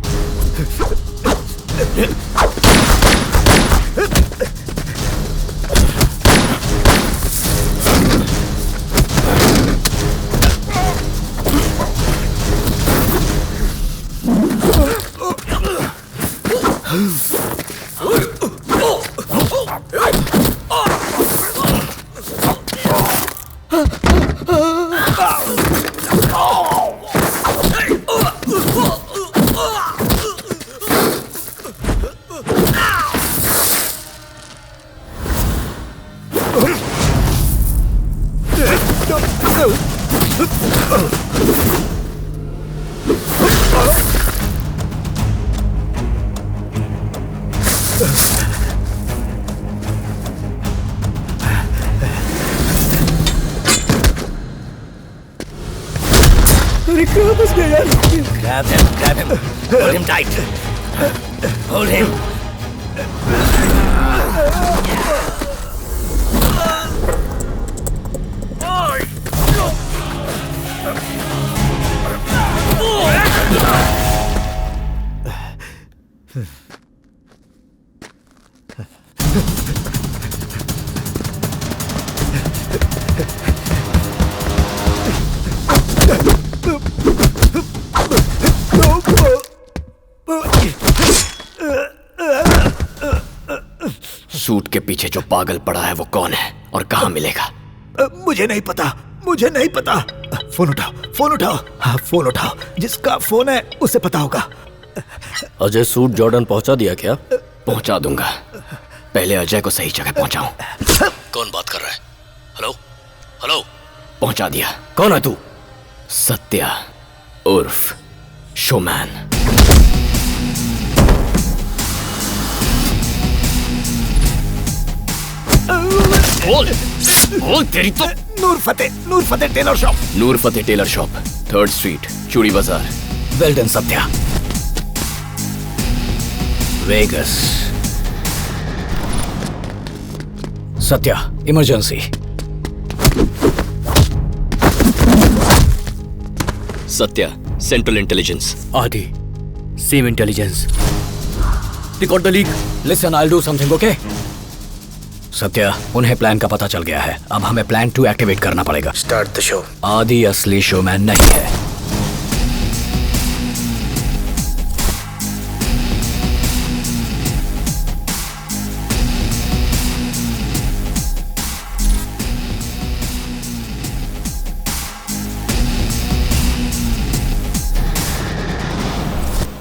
Grab him. Hold him tight. Hold him. Suit के पीछे जो पागल पड़ा है वो कौन है और कहाँ मिलेगा? मुझे नहीं पता, मुझे नहीं पता। फोन उठाओ, फोन उठाओ। हाँ फोन उठाओ, जिसका फोन है उसे पता होगा। अजय सूट जॉर्डन पहुंचा दिया क्या? पहुंचा दूंगा, पहले अजय को सही जगह पहुंचाऊं। कौन बात कर रहा है? Hello hello. पहुंचा दिया। कौन है तू? सत्या उर्फ शोमैन। बोल तेरी तो। Noor Fateh tailor shop. Noor Fateh tailor shop, 3rd street, Chudi Bazaar. Well done Satya. Vegas. Satya, emergency. Satya, central intelligence. Aadi, same intelligence. They got the leak. Listen, I'll do something, okay? Satya, उन्हें प्लान का पता चल गया है। अब हमें प्लान 2 एक्टिवेट करना पड़ेगा। Start the show. आदि असली शोमैन नहीं है।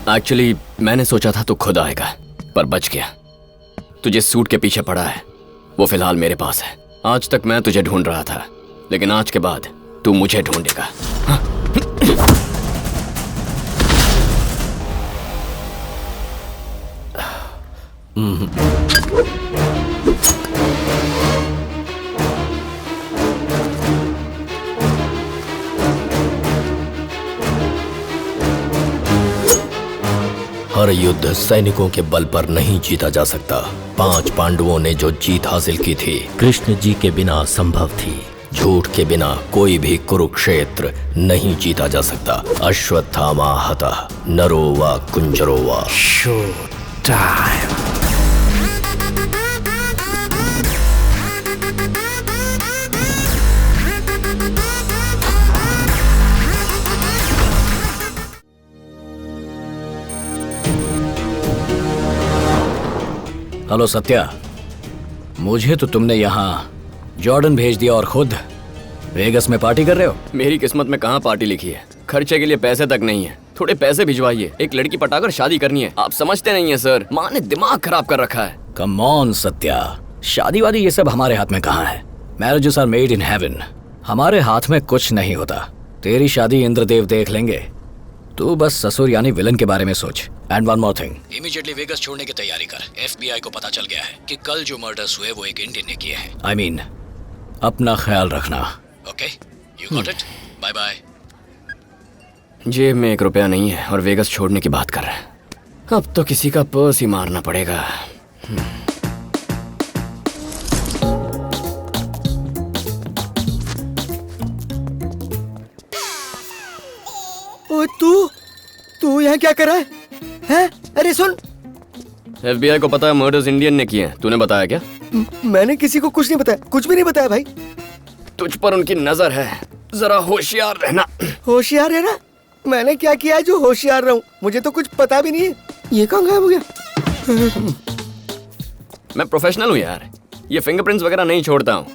एक्चुअली मैंने सोचा था तू खुद आएगा, पर बच गया। तुझे सूट के पीछे पड़ा है, वो फिलहाल मेरे पास है। आज तक मैं तुझे ढूंढ रहा था, लेकिन आज के बाद तू मुझे ढूंढेगा। हर युद्ध सैनिकों के बल पर नहीं जीता जा सकता। 5 पांडवों ने जो जीत हासिल की थी, कृष्ण जी के बिना संभव थी। झूठ के बिना कोई भी कुरुक्षेत्र नहीं जीता जा सकता। अश्वत्थामा हतः नरो वा कुंजरो वा। Show time. हेलो सत्या, मुझे तो तुमने यहाँ जॉर्डन भेज दिया और खुद वेगस में पार्टी कर रहे हो। मेरी किस्मत में कहाँ पार्टी लिखी है? खर्चे के लिए पैसे तक नहीं है। थोड़े पैसे भिजवाइए, एक लड़की पटाकर शादी करनी है। आप समझते नहीं है सर, माँ ने दिमाग खराब कर रखा है। कम ऑन सत्या, शादी वादी ये सब हमारे हाथ में कहाँ है। Marriages are made in heaven. हमारे हाथ में कुछ नहीं होता। तेरी शादी इंद्रदेव देख लेंगे। तू बस ससुर यानी विलन के बारे में सोच। And one more thing, immediately Vegas छोड़ने की तैयारी कर। FBI को पता चल गया है कि कल जो मर्डर्स हुए वो एक इंडियन ने किए हैं। I mean, अपना ख्याल रखना। Okay, you got it. Bye bye. जेब में 1 रुपया नहीं है और वेगस छोड़ने की बात कर रहा है। अब तो किसी का पर्स ही मारना पड़ेगा। ओ तू यहाँ क्या कर रहा है? हैं? अरे सुन, FBI को पता है मर्डर्स इंडियन ने किए हैं। तूने बताया क्या? मैंने किसी को कुछ नहीं बताया, कुछ भी नहीं बताया भाई। तुझ पर उनकी नजर है, जरा होशियार रहना। होशियार है ना? मैंने क्या किया है जो होशियार रहूं? मुझे तो कुछ पता भी नहीं है। ये कहाँ गायब हो गया? मैं प्रोफेशनल हूँ यार, ये फिंगरप्रिंट्स वगैरह नहीं छोड़ता हूँ।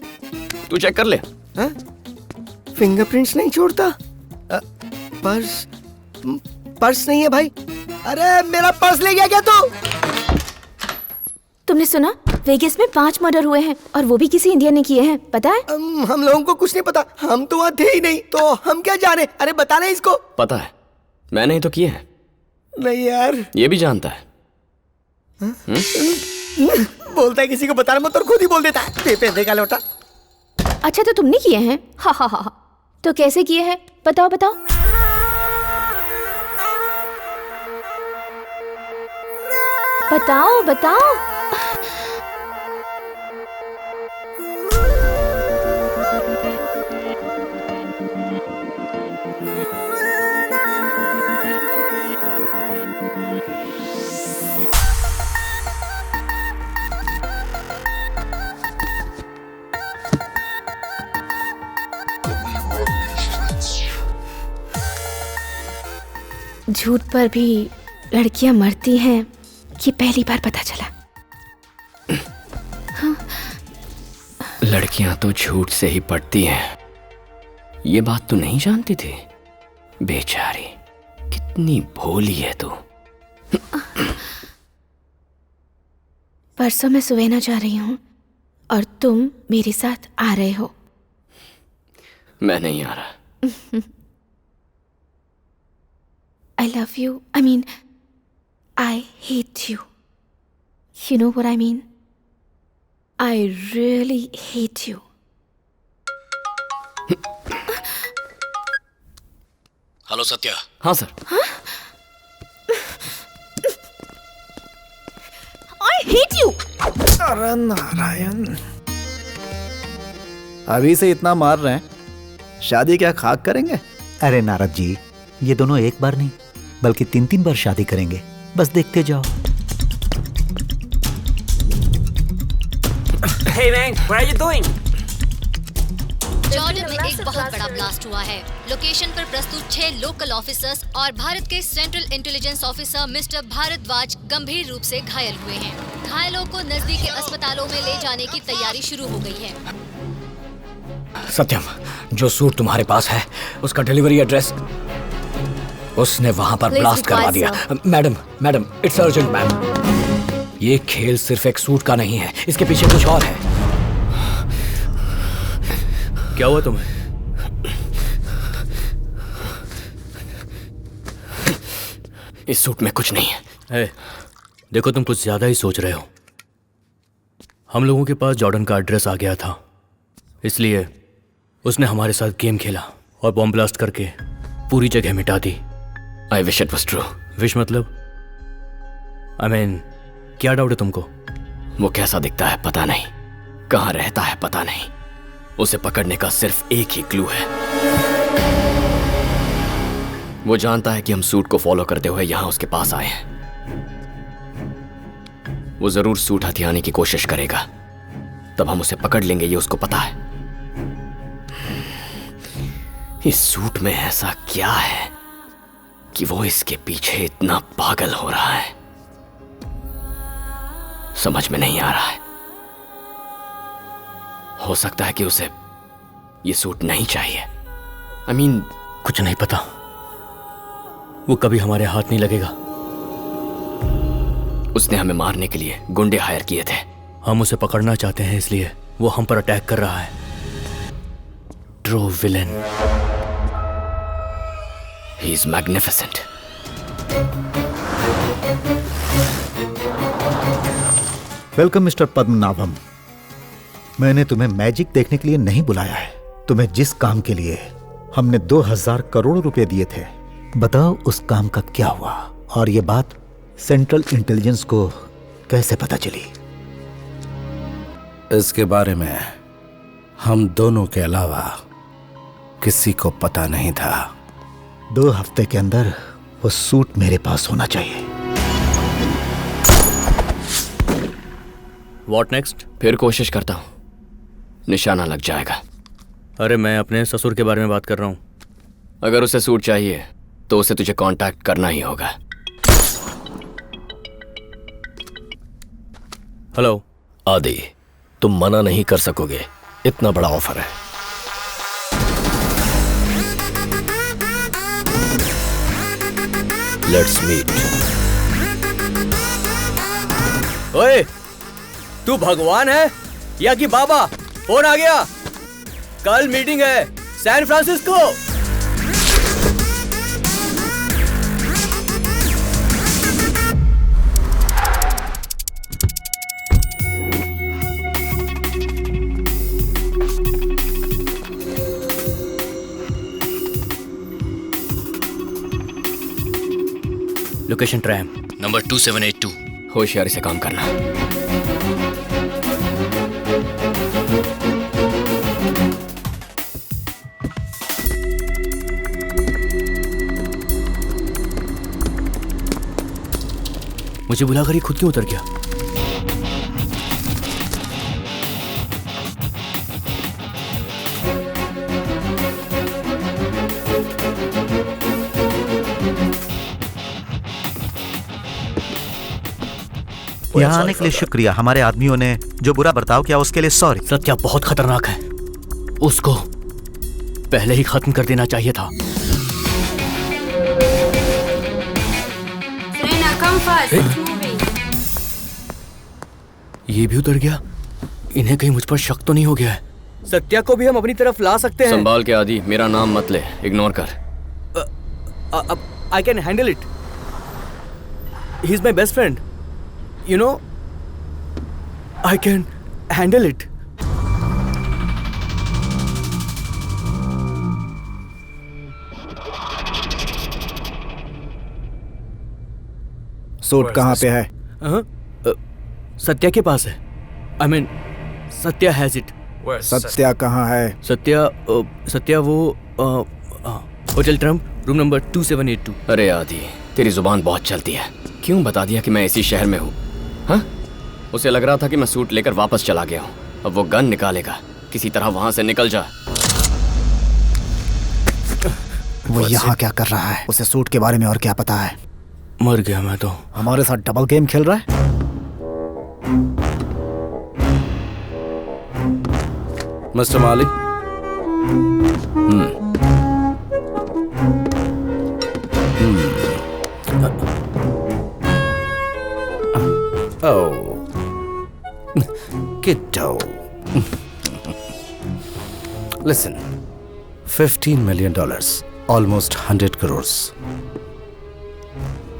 तू चेक कर ले। फिंगरप्रिंट्स नहीं छोड़ता? पर्स नहीं है भाई। अरे मेरा पर्स ले गया क्या तू? तुमने सुना? वेगस में 5 मर्डर हुए हैं और वो भी किसी इंडियन ने किए हैं, पता है? हम लोगों को कुछ नहीं पता, हम तो वहाँ थे ही नहीं, तो हम क्या जाने? अरे बताना इसको। पता है, मैंने ही तो किए हैं। नहीं यार, ये भी जानता है। बोलता है किसी को बताना मत और खुद ही बोल देता है। पैसे का लौटा। अच्छा तो तुमने किए हैं? हा हा हा। तो कैसे किए हैं? बताओ बताओ। बताओ बताओ। झूठ पर भी लड़कियां मरती हैं, ये पहली बार पता चला। हाँ? लड़कियां तो झूठ से ही पड़ती हैं। ये बात तू नहीं जानती थी? बेचारी, कितनी भोली है तू। परसों मैं सुवेना जा रही हूँ और तुम मेरे साथ आ रहे हो। मैं नहीं आ रहा। I love you. I mean, I hate you. You know what I mean? I really hate you. Hello Satya. हाँ सर। हाँ? I hate you. अरे नारायण, अभी से इतना मार रहे हैं, शादी क्या खाक करेंगे? अरे नारद जी, ये दोनों एक बार नहीं बल्कि 3-3 बार शादी करेंगे। बस देखते जाओ। Hey man, what are you doing? Jordan में एक बहुत बड़ा ब्लास्ट हुआ है। लोकेशन पर प्रस्तुत 6 लोकल ऑफिसर्स और भारत के central intelligence officer mister Bhardwaj गंभीर रूप से घायल हुए हैं। घायलों को नजदीकी अस्पतालों में ले जाने की तैयारी शुरू हो गई है। सत्यम, जो सूट तुम्हारे पास है उसका डिलीवरी एड्रेस उसने वहां पर ब्लास्ट करवा दिया। Madam, it's urgent ma'am. ये खेल सिर्फ एक सूट का नहीं है, इसके पीछे कुछ और है। क्या हुआ तुम्हें? इस सूट में कुछ नहीं है। देखो, तुम कुछ ज्यादा ही सोच रहे हो। हम लोगों के पास जॉर्डन का एड्रेस आ गया था, इसलिए उसने हमारे साथ गेम खेला और बॉम्ब ब्लास्ट करके पूरी जगह मिटा दी। I wish it was true. Wish मतलब? क्या डाउट है तुमको? वो कैसा दिखता है पता नहीं, कहाँ रहता है पता नहीं। उसे पकड़ने का सिर्फ एक ही क्लू है। वो जानता है कि हम सूट को फॉलो करते हुए यहां उसके पास आए हैं। वो जरूर सूट हथियाने की कोशिश करेगा, तब हम उसे पकड़ लेंगे, ये उसको पता है। इस सूट में ऐसा क्या है कि वो इसके पीछे इतना पागल हो रहा है, समझ में नहीं आ रहा है। हो सकता है कि उसे ये सूट नहीं चाहिए। कुछ नहीं पता, वो कभी हमारे हाथ नहीं लगेगा। उसने हमें मारने के लिए गुंडे हायर किए थे। हम उसे पकड़ना चाहते हैं, इसलिए वो हम पर अटैक कर रहा है। True villain. He is magnificent. Welcome mister Padmanabham. मैंने तुम्हें मैजिक देखने के लिए नहीं बुलाया है। तुम्हें जिस काम के लिए हमने 2000 करोड़ रुपए दिए थे, बताओ उस काम का क्या हुआ? और ये बात सेंट्रल इंटेलिजेंस को कैसे पता चली? इसके बारे में हम दोनों के अलावा किसी को पता नहीं था। 2 हफ्ते के अंदर वो सूट मेरे पास होना चाहिए। What next? फिर कोशिश करता हूं, निशाना लग जाएगा। अरे मैं अपने ससुर के बारे में बात कर रहा हूं। अगर उसे सूट चाहिए तो उसे तुझे कांटेक्ट करना ही होगा। हेलो आदि, तुम मना नहीं कर सकोगे, इतना बड़ा ऑफर है। Let's meet. ओए, तू भगवान है या कि बाबा? फोन आ गया, कल मीटिंग है San Francisco. Location tram number 2782। होशियारी से काम करना। मुझे बुलाकर ये खुद क्यों उतर गया? यहाँ आने के लिए शुक्रिया। हमारे आदमियों ने जो बुरा बर्ताव किया उसके लिए सॉरी। सत्या बहुत खतरनाक है, उसको पहले ही खत्म कर देना चाहिए था। ये भी उतर गया। इन्हें कहीं मुझ पर शक तो नहीं हो गया है? सत्या को भी हम अपनी तरफ ला सकते हैं। संभाल के आदि, मेरा नाम मत ले, इग्नोर कर। I can handle it. He's my best friend. You know, I can handle it. Suit कहाँ पे है? सत्या के पास है। I mean, Satya has it. Satya कहाँ है? सत्या वो होटल ट्रम्प, रूम नंबर 2782। अरे आदि, तेरी जुबान बहुत चलती है। क्यों बता दिया कि मैं इसी शहर में हूँ? हाँ? उसे लग रहा था कि मैं सूट लेकर वापस चला गया हूँ। अब वो गन निकालेगा, किसी तरह वहां से निकल जा। वो यहाँ क्या कर रहा है? उसे सूट के बारे में और क्या पता है? मर गया मैं तो। हमारे साथ डबल गेम खेल रहा है। मिस्टर माली, Oh. Kiddo. listen, $15 million, almost 100 crores.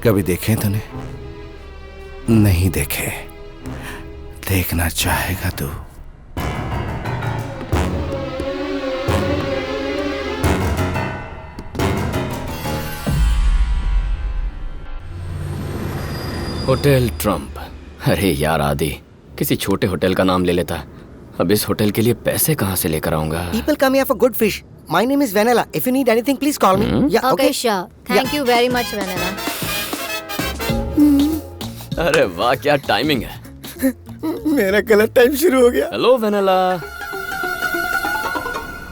कभी देखे तूने? नहीं देखे। देखना चाहेगा तू? Hotel Trump. अरे यार आदि, किसी छोटे होटल का नाम ले लेता। अब इस होटल के लिए पैसे कहाँ से लेकर आऊंगा? People come here for good fish. My name is Vanilla. If you need anything, please call me. Yeah, okay. Okay, sure. Thank you very much, Vanilla. अरे वाह, क्या टाइमिंग है। मेरा गलत टाइम शुरू हो गया। हेलो वेनेला,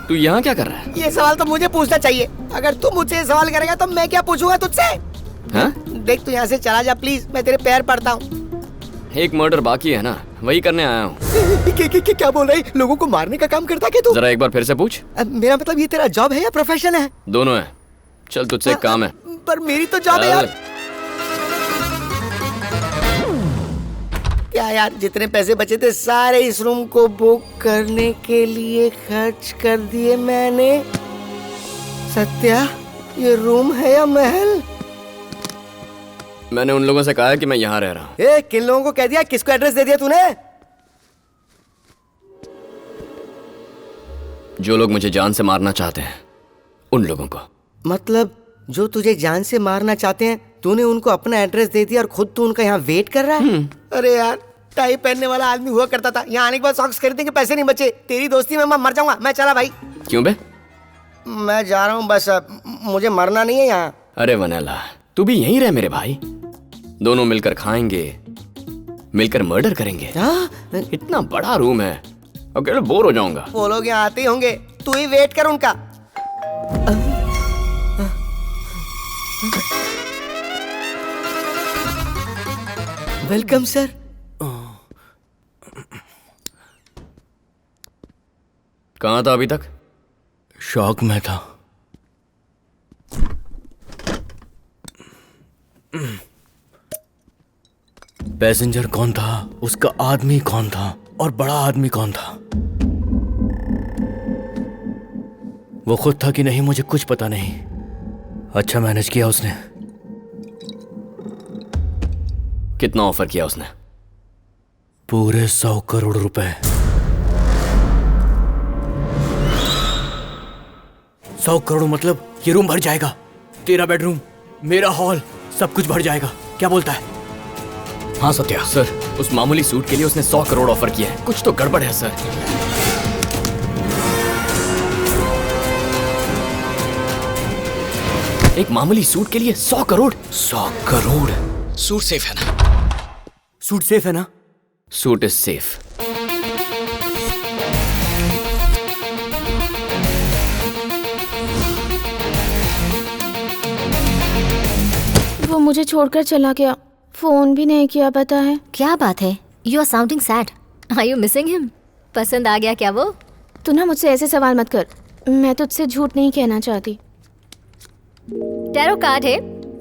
तू यहाँ क्या कर रहा है? ये सवाल तो मुझे पूछना चाहिए। अगर तू मुझसे ये सवाल करेगा तो मैं क्या पूछूंगा तुझसे? हाँ? देख, तू यहाँ से चला जा प्लीज, मैं तेरे पैर पड़ता हूँ। एक मर्डर बाकी है ना, वही करने आया हूँ। क्या बोल रही? लोगों को मारने का काम करता क्या तू? जरा एक बार फिर से पूछ। मेरा मतलब ये तेरा जॉब है या प्रोफेशन है? दोनों है। चल तुझसे एक काम है। पर मेरी तो जॉब है यार। क्या यार, जितने पैसे बचे थे सारे इस रूम को बुक करने के लिए खर्च कर दिए मैंने। सत्या, ये रूम है या महल? मैंने उन लोगों से कहा है कि मैं यहाँ रह रहा हूँ। किन लोगों को कह दिया? किसको एड्रेस दे दिया तूने? जो लोग मुझे जान से मारना चाहते हैं, उन लोगों को। मतलब जो तुझे जान से मारना चाहते हैं, तूने उनको अपना एड्रेस दे दिया और खुद तू उनका यहाँ वेट कर रहा है? अरे यार, टाई पहनने वाला आदमी हुआ करता था, यहाँ आने के बाद सॉक्स खरीदने के पैसे नहीं बचे। तेरी दोस्ती में मैं मर जाऊंगा। मैं चला भाई। क्यों बे? मैं जा रहा हूँ बस, मुझे मरना नहीं है यहाँ। अरे वनेला, तू भी यहीं रह मेरे भाई। दोनों मिलकर खाएंगे, मिलकर मर्डर करेंगे। इतना बड़ा रूम है, अकेले बोर हो जाऊंगा। वो लोग यहाँ आते ही होंगे, तू ही वेट कर उनका। Welcome sir. कहाँ था अभी तक? शॉक में था। पैसेंजर कौन था, उसका आदमी कौन था, और बड़ा आदमी कौन था? वो खुद था कि नहीं मुझे कुछ पता नहीं। अच्छा मैनेज किया उसने। कितना ऑफर किया उसने? पूरे 100 करोड़ रुपए। 100 करोड़ मतलब ये रूम भर जाएगा। तेरा बेडरूम, मेरा हॉल, सब कुछ भर जाएगा। क्या बोलता है? हाँ सत्या। सर, उस मामूली सूट के लिए उसने 100 करोड़ ऑफर किया है। कुछ तो गड़बड़ है सर। एक मामूली सूट के लिए 100 करोड़? 100 करोड़? सूट सेफ है ना? सूट सेफ है ना? Suit is safe. वो मुझे छोड़कर चला गया, फोन भी नहीं किया। पता है क्या बात है? You are sounding sad. Are you missing him? पसंद आ गया क्या वो? तू ना मुझसे ऐसे सवाल मत कर, मैं तुझसे झूठ नहीं कहना चाहती। टैरो कार्ड है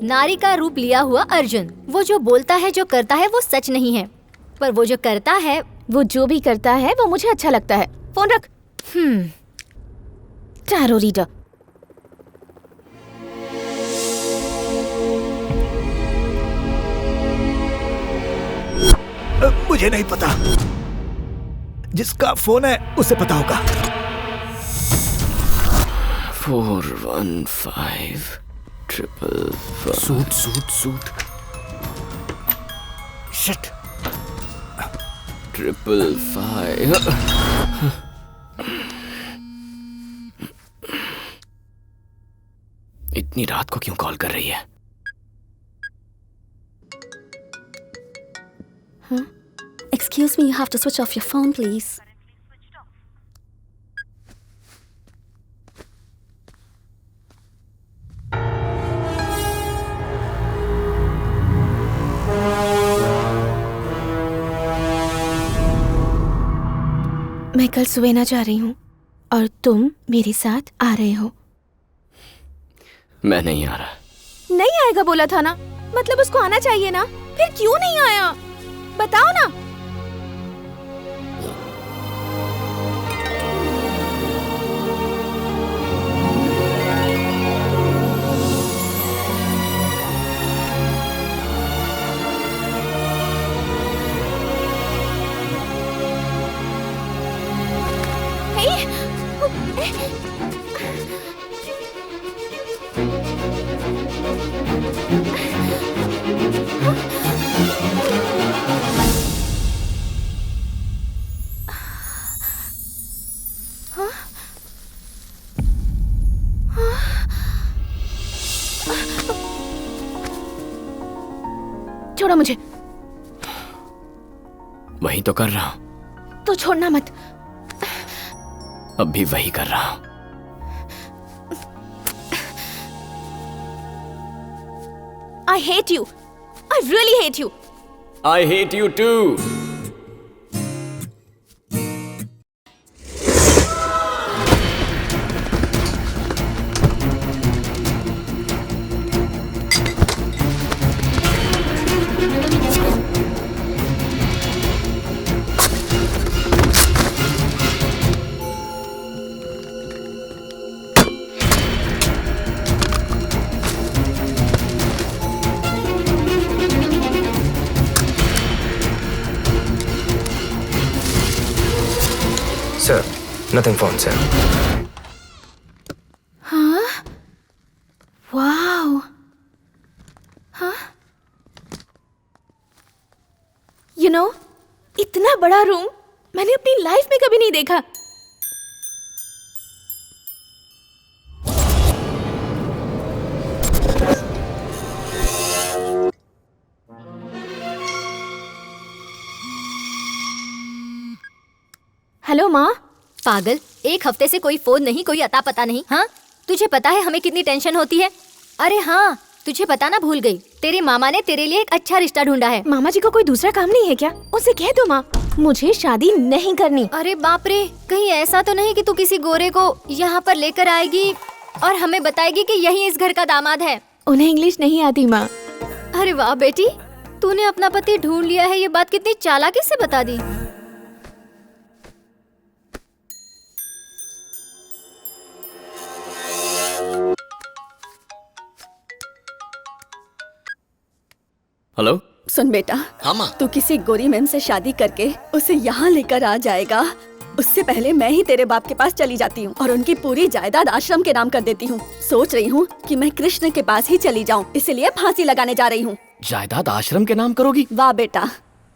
नारी का रूप लिया हुआ अर्जुन। वो जो बोलता है, जो करता है, वो सच नहीं है, पर वो जो करता है, वो जो भी करता है वो मुझे अच्छा लगता है। फोन रख। Tarot reader. मुझे नहीं पता, जिसका फोन है उसे पता होगा। 41555। Suit suit suit. शिट। 555। इतनी रात को क्यों कॉल कर रही है? Excuse me, you have to switch off your phone, please. मैं कल सुवेना जा रही हूँ और तुम मेरे साथ आ रहे हो। मैं नहीं आ रहा। नहीं आएगा बोला था ना, मतलब उसको आना चाहिए ना, फिर क्यों नहीं आया बताओ ना। छोड़ो मुझे। वही तो कर रहा हूँ। तो छोड़ना मत। अब भी वही कर रहा हूँ। I hate you. I really hate you. I hate you too. Sir, nothing found, sir. हाँ? वाओ। हाँ? You know, इतना बड़ा रूम मैंने अपनी लाइफ में कभी नहीं देखा। हेलो माँ। पागल, एक हफ्ते से कोई फोन नहीं, कोई अता पता नहीं। हाँ, तुझे पता है हमें कितनी टेंशन होती है। अरे हाँ, तुझे बताना भूल गई, तेरे मामा ने तेरे लिए एक अच्छा रिश्ता ढूंढा है। मामा जी को कोई दूसरा काम नहीं है क्या? उसे कह दो माँ, मुझे शादी नहीं करनी। अरे बाप रे, कहीं ऐसा तो नहीं कि तू किसी गोरे को यहाँ पर लेकर आएगी और हमें बताएगी कि यही इस घर का दामाद है। उन्हें इंग्लिश नहीं आती माँ। अरे वाह बेटी, तूने अपना पति ढूंढ लिया है, ये बात कितनी चालाकी से बता दी। हेलो। सुन बेटा, हाँ माँ। तू किसी गोरी मैम से शादी करके उसे यहाँ लेकर आ जाएगा, उससे पहले मैं ही तेरे बाप के पास चली जाती हूँ और उनकी पूरी जायदाद आश्रम के नाम कर देती हूँ। सोच रही हूँ कि मैं कृष्ण के पास ही चली जाऊँ, इसलिए फांसी लगाने जा रही हूँ। जायदाद आश्रम के नाम करोगी? वाह बेटा,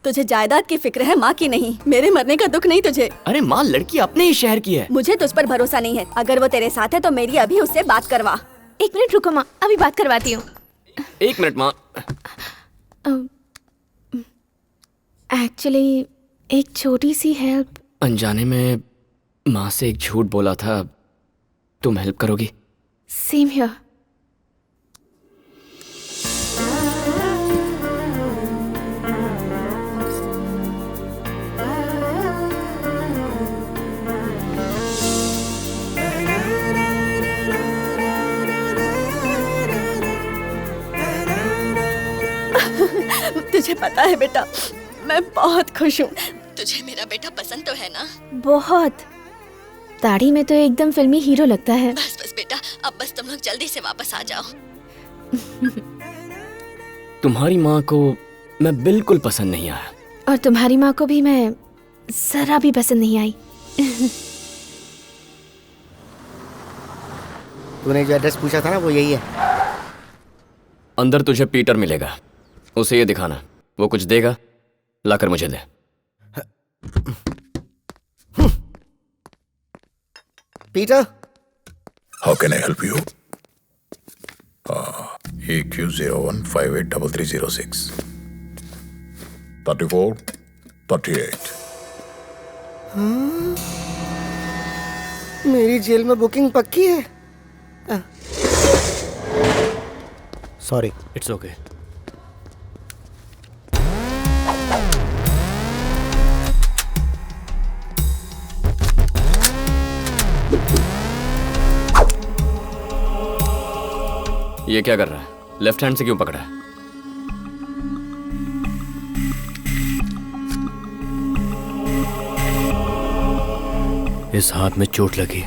तुझे जायदाद की फिक्र है, माँ की नहीं। मेरे मरने का दुख नहीं तुझे। अरे माँ, लड़की अपने ही शहर की है। मुझे तुझ पर भरोसा नहीं है। अगर वो तेरे साथ है तो मेरी अभी उससे बात करवा। 1 मिनट रुको माँ, अभी बात करवाती हूँ। 1 मिनट माँ। एक्चुअली एक छोटी सी हेल्प। अनजाने में माँ से एक झूठ बोला था, तुम हेल्प करोगी? Same here. तुझे पता है बेटा, मैं बहुत खुश हूँ। तुझे मेरा बेटा पसंद तो है ना? बहुत। दाढ़ी में तो एकदम फिल्मी हीरो लगता है। बस बस बेटा, अब बस तुम लोग जल्दी से वापस आ जाओ। तुम्हारी माँ को मैं बिल्कुल पसंद नहीं आया। और तुम्हारी माँ को भी मैं जरा भी पसंद नहीं आई। तूने जो एड्रेस पूछा था ना, वो यही है। अंदर तुझे पीटर मिलेगा, उसे ये दिखाना, वो कुछ देगा, लाकर मुझे दे। Peter, How can I help you? EQ01583306 34 38. मेरी जेल में बुकिंग पक्की है। सॉरी। It's okay. ये क्या कर रहा है? लेफ्ट हैंड से क्यों पकड़ा है? इस हाथ में चोट लगी।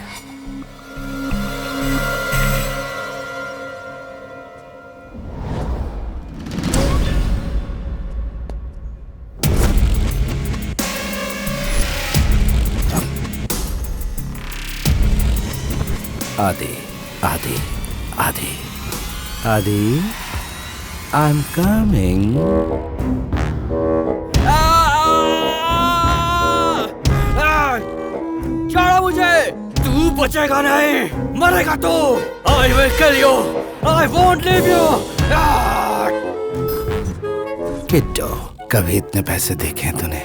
आदि आदि आदि आदि आई एम कमिंग। छोड़ो मुझे, तू बचेगा नहीं, मरेगा तू। I will kill you. I won't leave you. किट्टो, कभी इतने पैसे देखे हैं तूने?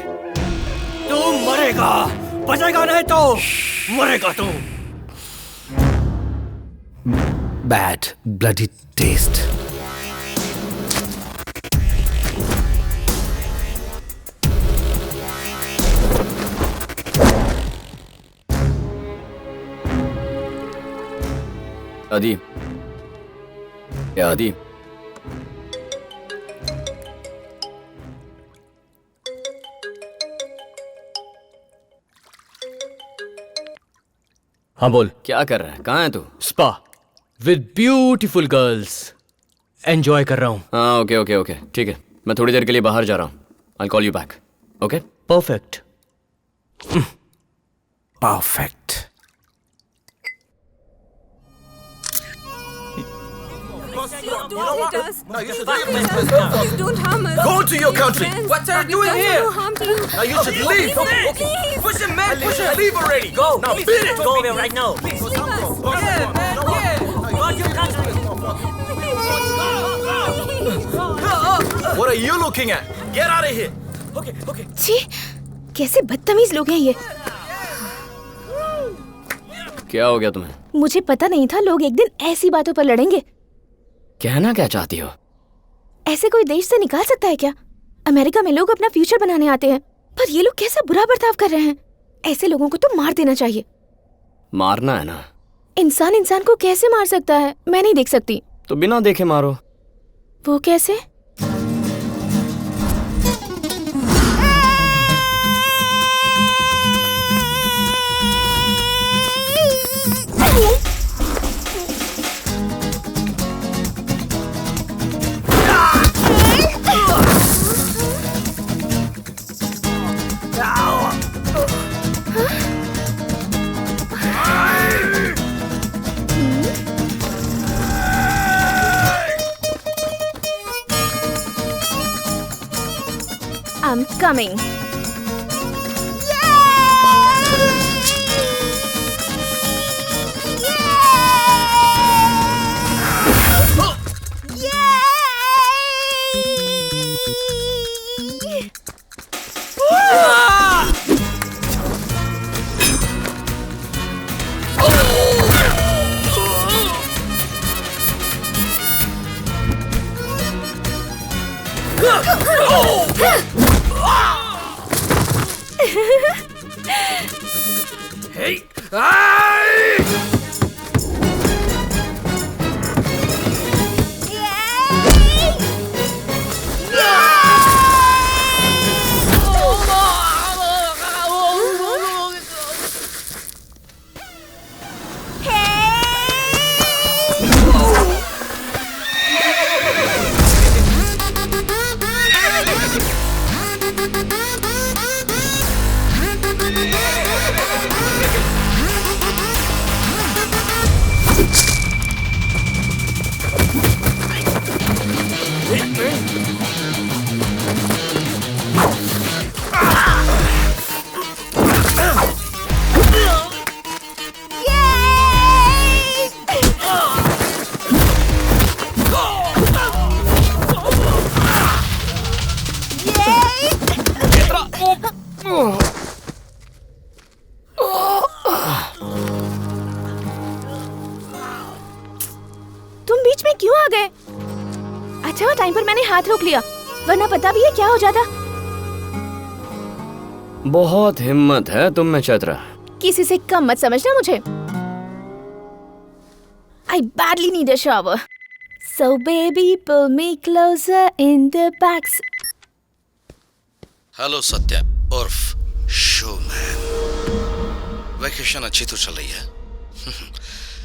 तू मरेगा, बचेगा नहीं तो मरेगा तू। Bad bloody taste. आदि, क्या आदि? हाँ बोल। क्या कर रहा है? कहाँ है तू? Spa with beautiful girls, enjoy कर रहा हूँ। हाँ ओके ओके ओके, ठीक है। मैं थोड़ी देर के लिए बाहर जा रहा हूँ। I'll call you back. Okay? Perfect. Perfect. Please don't harm us. Go to your country. What are you doing here? No harm to you. Now you should leave. Okay. Push him, man. Push him. Leave already. Go. Now beat it. Go away right now. Please leave us. Go to your country. What are you looking at? Get out of here. Okay, okay. छी, कैसे बदतमीज लोग हैं ये। क्या हो गया तुम्हें? मुझे पता नहीं था लोग एक दिन ऐसी बातों पर लड़ेंगे। कहना क्या चाहती हो? ऐसे कोई देश से निकाल सकता है क्या? अमेरिका में लोग अपना फ्यूचर बनाने आते हैं, पर ये लोग कैसा बुरा बर्ताव कर रहे हैं। ऐसे लोगों को तो मार देना चाहिए। मारना है ना? इंसान इंसान को कैसे मार सकता है? मैं नहीं देख सकती। तो बिना देखे मारो। वो कैसे? I'm coming. Hey! तुम बीच में क्यों आ गए? अच्छा टाइम पर मैंने हाथ रोक लिया, वरना पता भी है क्या हो जाता। बहुत हिम्मत है तुम में चैत्रा। किसी से कम मत समझना मुझे। I badly need a shower. So baby, pull me closer in the back. Hello Satya उर्फ शोमैन। वैकेशन अच्छी तो चल रही है।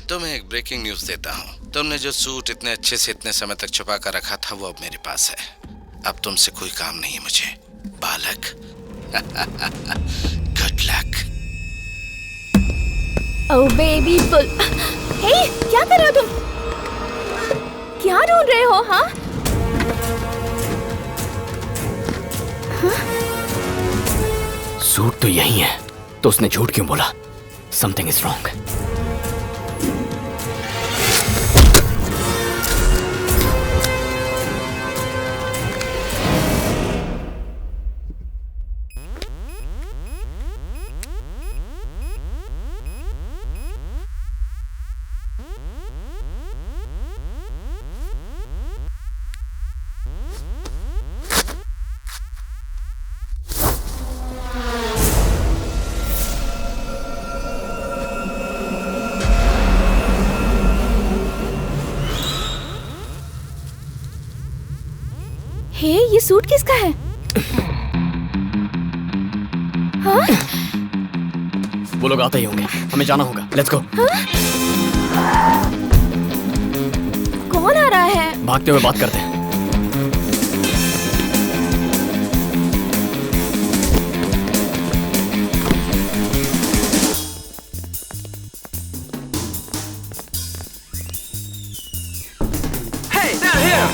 तुम्हें एक ब्रेकिंग न्यूज देता हूँ। तुमने जो सूट इतने अच्छे से इतने समय तक छुपा कर रखा था वो अब मेरे पास है। अब तुमसे कोई काम नहीं है मुझे, बालक। Good luck. Oh baby, pull. Hey, क्या कर रहे हो तुम? क्या ढूंढ रहे हो? हाँ? सूट तो यही है, तो उसने झूठ क्यों बोला? Something is wrong. हे, ये सूट किसका है? हाँ? वो लोग आते ही होंगे, हमें जाना होगा। Let's go. कौन आ रहा है? भागते हुए बात करते हैं। Hey, down here!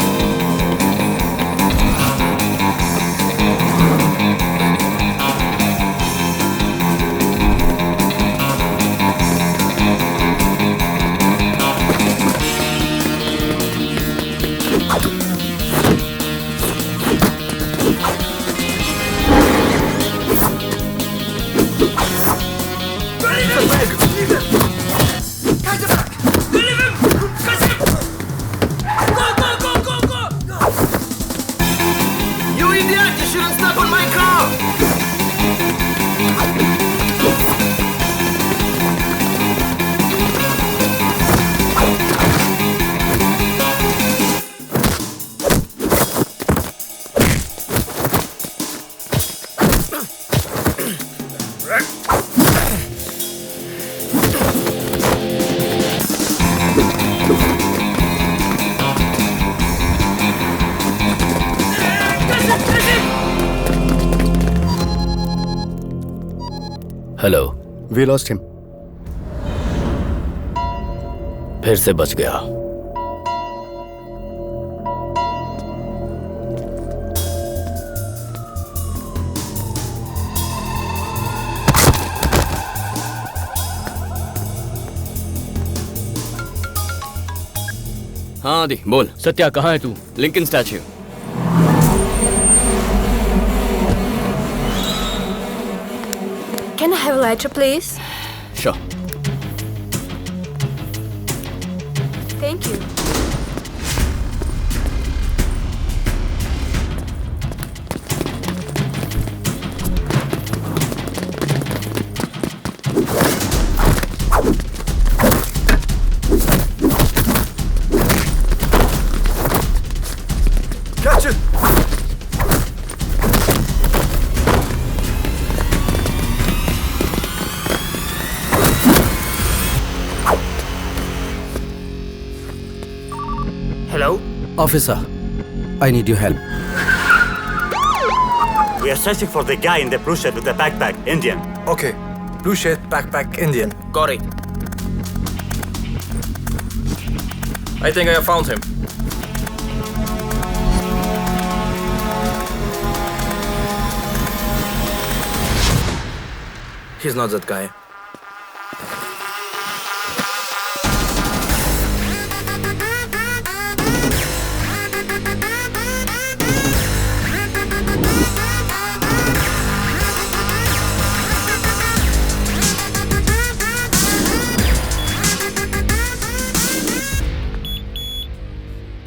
Hello. We lost him. फिर से बच गया। हाँ आदि बोल। सत्या कहाँ है तू? Lincoln statue. Can I have a lighter, please? Sure. Thank you. Catch it! Hello? Officer, I need your help. We are searching for the guy in the blue shirt with the backpack, Indian. Okay. Blue shirt, backpack, Indian. Got it. I think I have found him. He's not that guy.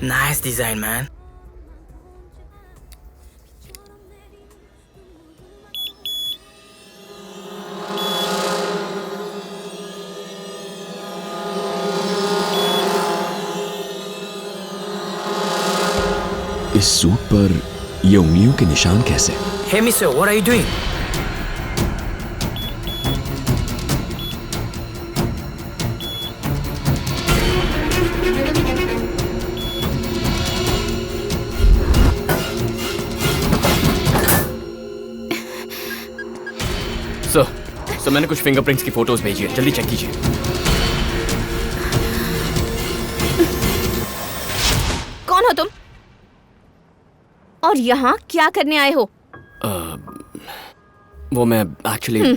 Nice design, man. इस सूट पर ये उंगलियों के निशान कैसे? Hey, mister, what are you doing? Sir मैंने कुछ फिंगरप्रिंट्स की फोटोज भेजी है, जल्दी चेक कीजिए। कौन हो तुम? और यहाँ क्या करने आए हो? वो मैं एक्चुअली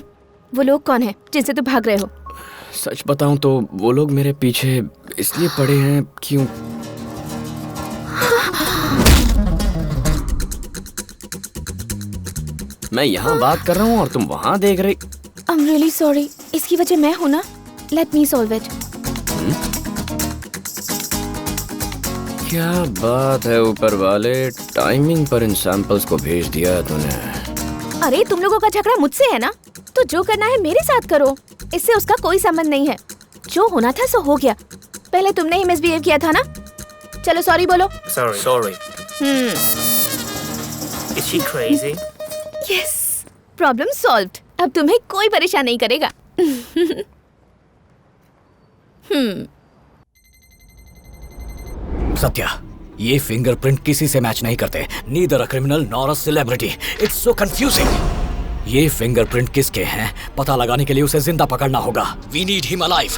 वो लोग कौन है जिनसे तुम भाग रहे हो? सच बताऊं तो वो लोग मेरे पीछे इसलिए पड़े हैं क्यों मैं यहाँ बात कर रहा हूँ और तुम वहाँ देख रही। I'm really sorry. इसकी वजह मैं हूँ ना। Let me solve it. क्या बात है ऊपर वाले, टाइमिंग पर इन सैंपल्स को भेज दिया है तूने। अरे तुम लोगों का झगड़ा मुझसे है ना, तो जो करना है मेरे साथ करो, इससे उसका कोई संबंध नहीं है। जो होना था सो हो गया। पहले तुमने ही मिसबिहेव किया था ना। चलो सॉरी बोलो। Sorry. Is she crazy? Yes, problem solved. अब तुम्हें कोई परेशान नहीं करेगा। सत्या, ये फिंगरप्रिंट किसी से मैच नहीं करते। Neither a criminal nor a celebrity. It's so confusing. ये फिंगरप्रिंट किसके हैं पता लगाने के लिए उसे जिंदा पकड़ना होगा। We need him alive.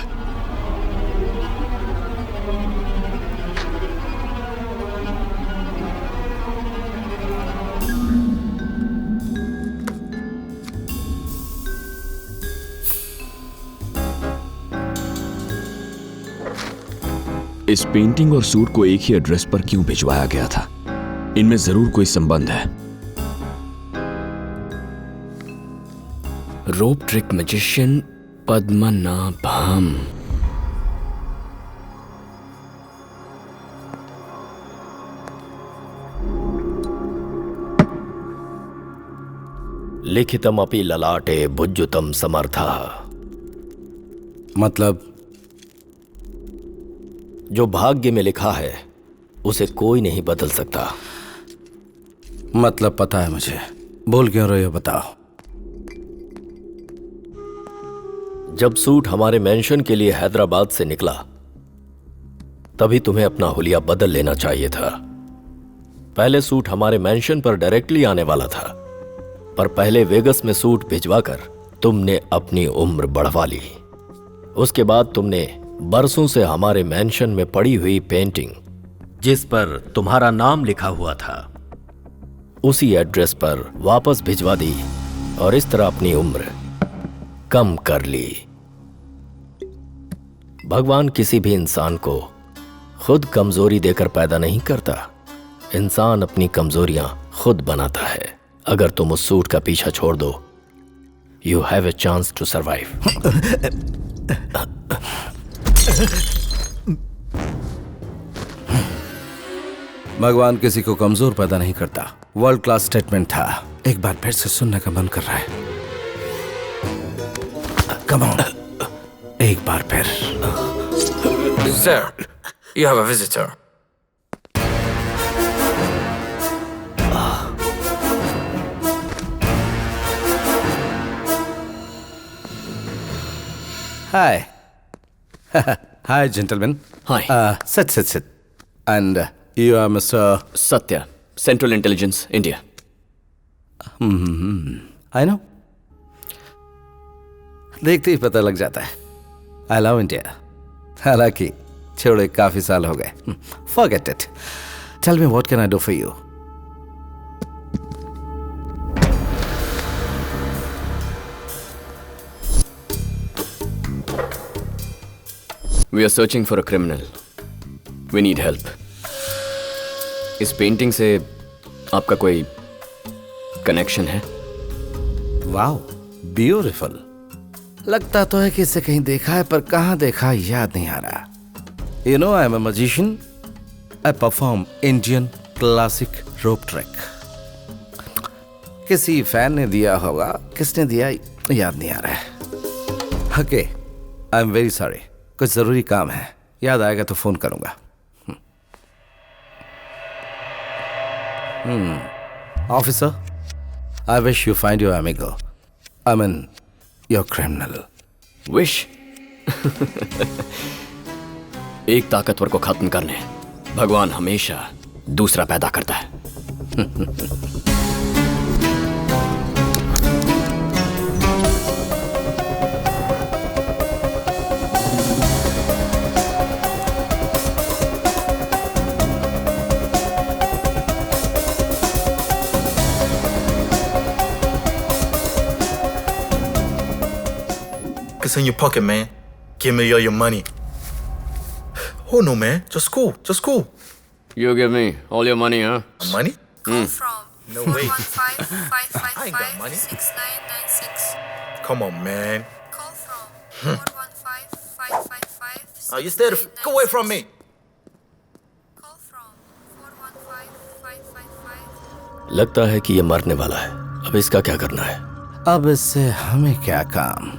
इस पेंटिंग और सूट को एक ही एड्रेस पर क्यों भिजवाया गया था? इनमें जरूर कोई संबंध है। रोप ट्रिक मैजिशियन पद्मनाभम। लिखितमपि ललाटे भुज्युतम समर्थः। मतलब जो भाग्य में लिखा है उसे कोई नहीं बदल सकता। मतलब पता है मुझे, बोल क्यों रहे हो बताओ। जब सूट हमारे मेंशन के लिए हैदराबाद से निकला तभी तुम्हें अपना हुलिया बदल लेना चाहिए था। पहले सूट हमारे मेंशन पर डायरेक्टली आने वाला था, पर पहले वेगस में सूट भिजवाकर तुमने अपनी उम्र बढ़वा ली। उसके बाद तुमने बरसों से हमारे मेंशन में पड़ी हुई पेंटिंग जिस पर तुम्हारा नाम लिखा हुआ था उसी एड्रेस पर वापस भिजवा दी और इस तरह अपनी उम्र कम कर ली। भगवान किसी भी इंसान को खुद कमजोरी देकर पैदा नहीं करता। इंसान अपनी कमजोरियां खुद बनाता है। अगर तुम उस सूट का पीछा छोड़ दो, you have a chance to survive. भगवान किसी को कमजोर पैदा नहीं करता। वर्ल्ड क्लास स्टेटमेंट था। एक बार फिर से सुनने का मन कर रहा है। कम ऑन, एक बार फिर। Sir, you have a visitor. Hi. Hi, gentlemen. Hi. Sit. And you are Mr. Satya, Central Intelligence, India. I know. देखते ही पता लग जाता है। I love India. हालांकि छोड़े काफी साल हो गए। Forget it. Tell me what can I do for you? We are searching for a criminal. We need help. इस पेंटिंग से आपका कोई कनेक्शन है? Wow, beautiful. लगता तो है कि इसे कहीं देखा है, पर कहाँ देखा याद नहीं आ रहा। You know, I am a magician. I perform Indian classic rope trick. किसी फैन ने दिया होगा, किसने दिया याद नहीं आ रहा है। Okay, I am very sorry. कुछ जरूरी काम है, याद आएगा तो फोन करूंगा। Officer, I wish you find your amigo. I mean, your criminal. Wish? एक ताकतवर को खत्म करने भगवान हमेशा दूसरा पैदा करता है। It's in your pocket, man. Give me all your money. Oh no, man. Just cool. Just cool. You give me all your money, huh? Money? Hmm. No way. I ain't got money. 6996. Come on, man. Call from 415-555. Oh, you stay go away from me. लगता है कि ये मरने वाला है। अब इसका क्या करना है? अब इससे हमें क्या काम?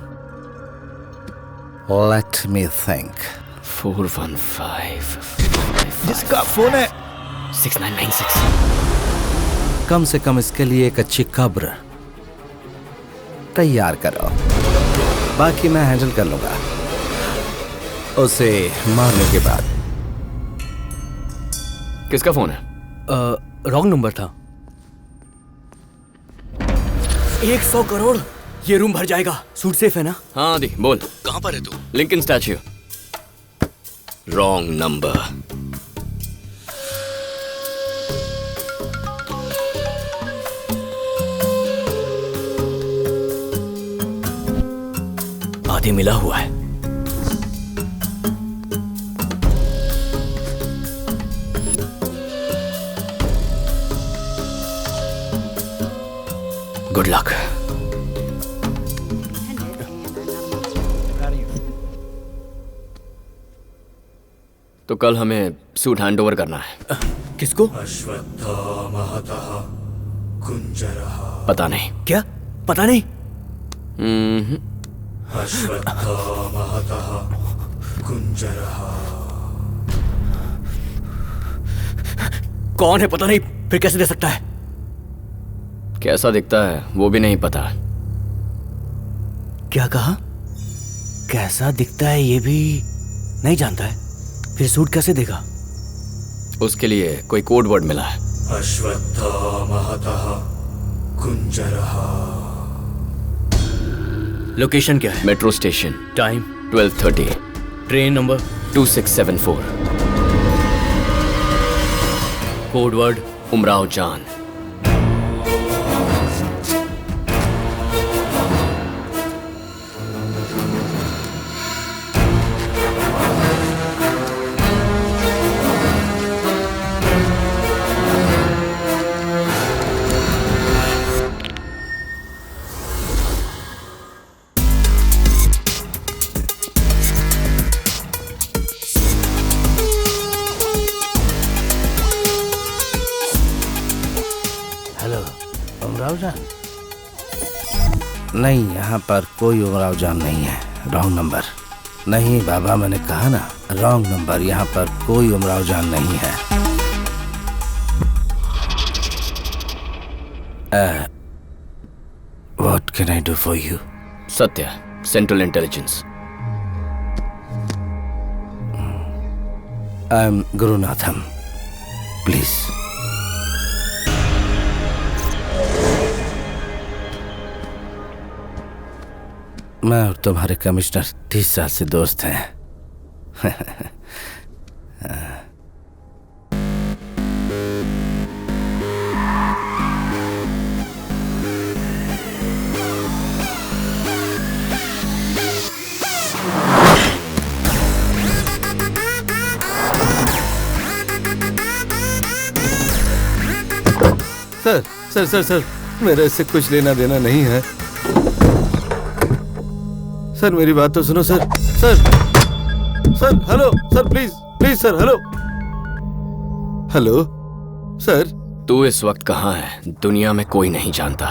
Let me think. 415. जिसका फोन है 6996. कम से कम इसके लिए एक अच्छी कब्र तैयार करो, बाकी मैं हैंडल कर लूंगा। उसे मारने के बाद। किसका फोन है? रॉन्ग नंबर था। 100 करोड़, ये रूम भर जाएगा। सूट सेफ है ना? हाँ आदि, बोल। कहाँ पर है तू? Lincoln statue. Wrong number. आदि मिला हुआ है। Good luck. तो कल हमें सूट हैंड ओवर करना है। किसको? पता नहीं। क्या पता नहीं? कौन है पता नहीं, फिर कैसे दे सकता है? कैसा दिखता है वो भी नहीं पता। क्या कहा? कैसा दिखता है ये भी नहीं जानता है, फिर सूट कैसे देगा? उसके लिए कोई कोड वर्ड मिला है। लोकेशन क्या है? Metro station. Time 12:30। Train number 2674। Code word Umrao जान। नहीं, यहाँ पर कोई उमराव जान नहीं है। Wrong number. नहीं बाबा, मैंने कहा ना, रॉन्ग नंबर। यहाँ पर कोई उमराव जान नहीं है। What can I do for you? Satya, central intelligence. I am Gurunatham. Please. मैं और तुम्हारे कमिश्नर 30 साल से दोस्त हैं। सर सर सर सर, मेरा इससे कुछ लेना देना नहीं है। सर मेरी बात तो सुनो sir. Sir sir hello sir, please please sir, hello hello sir. तू इस वक्त कहाँ है दुनिया में कोई नहीं जानता।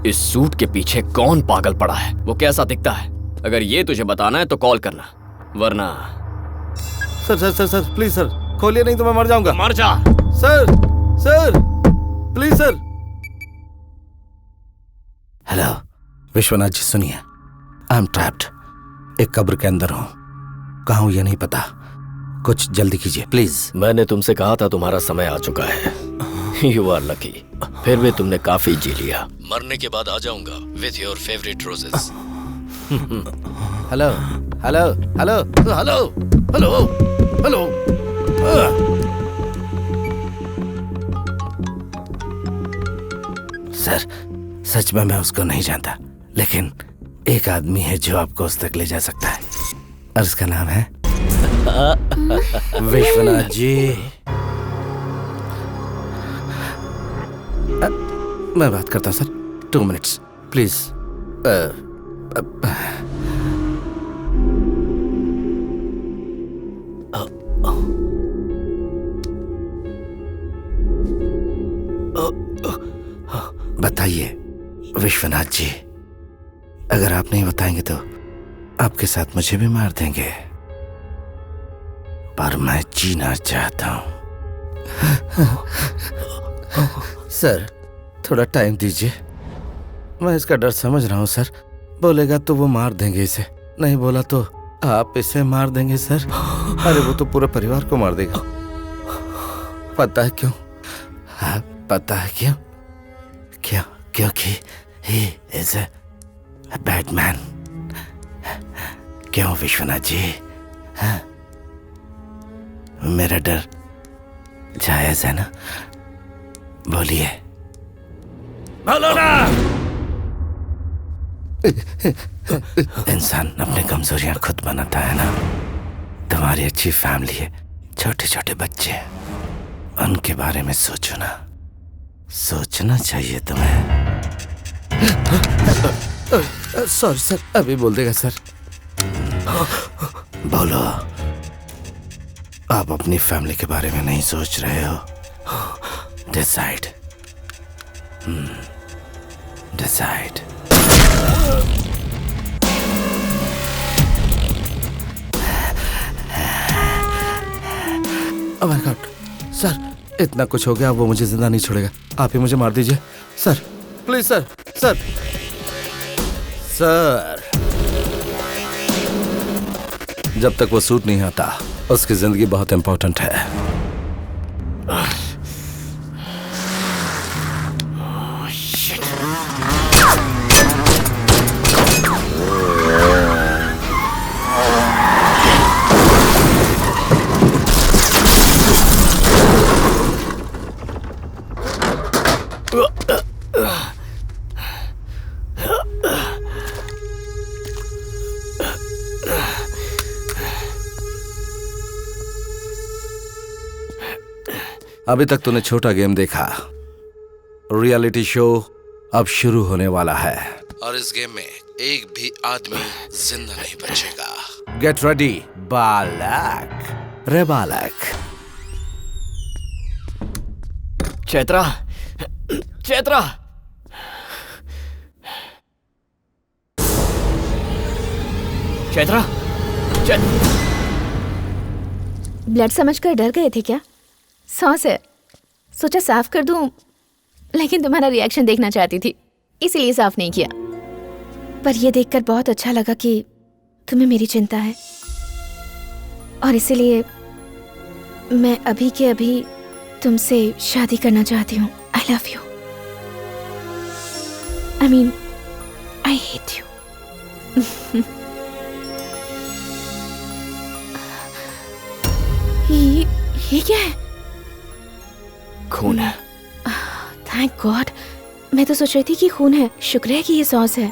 इस सूट के पीछे कौन पागल पड़ा है, वो कैसा दिखता है, अगर ये तुझे बताना है तो कॉल करना, वरना। Sir sir sir sir please sir, खोलिए नहीं तो मैं मर जाऊंगा। मर जा sir. Sir please sir. Hello Vishwanath ji, सुनिए, आई एम ट्रैप्ड। एक कब्र के अंदर हूँ, कहाँ हूँ ये नहीं पता, कुछ जल्दी कीजिए प्लीज। मैंने तुमसे कहा था तुम्हारा समय आ चुका है। You are lucky. फिर भी तुमने काफी जी लिया। मरने के बाद आ जाऊंगा with your favourite roses. Hello hello hello hello hello hello. Sir सच में मैं उसको नहीं जानता, लेकिन एक आदमी है जो आपको उस तक ले जा सकता है, और उसका नाम है विश्वनाथ जी। मैं बात करता हूँ सर, 2 मिनट्स प्लीज। बताइए विश्वनाथ जी, अगर आप नहीं बताएंगे तो आपके साथ मुझे भी मार देंगे, पर मैं जीना चाहता हूं। सर थोड़ा टाइम दीजिए, मैं इसका डर समझ रहा हूं सर। बोलेगा तो वो मार देंगे इसे, नहीं बोला तो आप इसे मार देंगे सर। अरे वो तो पूरे परिवार को मार देगा। पता है क्यों? हाँ, पता है क्यों? क्यों? क्योंकि he is a bad man। क्यों विश्वनाथ जी? हाँ? मेरा डर जायज है ना? बोलिए। बोलो ना। इंसान अपनी कमजोरियां खुद बनाता है ना। तुम्हारी अच्छी फैमिली है, छोटे छोटे बच्चे हैं, उनके बारे में सोचो ना, सोचना चाहिए तुम्हें। सॉरी सर, अभी बोल देगा सर। बोलो, आप अपनी फैमिली के बारे में नहीं सोच रहे हो? Decide, decide. Oh my God sir, इतना कुछ हो गया, वो मुझे जिंदा नहीं छोड़ेगा। आप ही मुझे मार दीजिए sir, please sir. Sir sir, जब तक वो सूट नहीं आता उसकी जिंदगी बहुत इंपॉर्टेंट है। अभी तक तूने छोटा गेम देखा, रियलिटी शो अब शुरू होने वाला है, और इस गेम में एक भी आदमी जिंदा नहीं बचेगा। गेट रेडी बालक। रे बालक। चैत्रा, चैत्रा। चैत्रा, ब्लड समझकर डर गए थे क्या? सॉस है, सोचा साफ कर दूं, लेकिन तुम्हारा रिएक्शन देखना चाहती थी, इसीलिए साफ नहीं किया। पर यह देखकर बहुत अच्छा लगा कि तुम्हें मेरी चिंता है, और इसीलिए मैं अभी के अभी तुमसे शादी करना चाहती हूँ। I love you. I mean I hate you. ये क्या है? खून है। थैंक गॉड, मैं तो सोच रही थी कि खून है। शुक्र है कि ये सॉस है।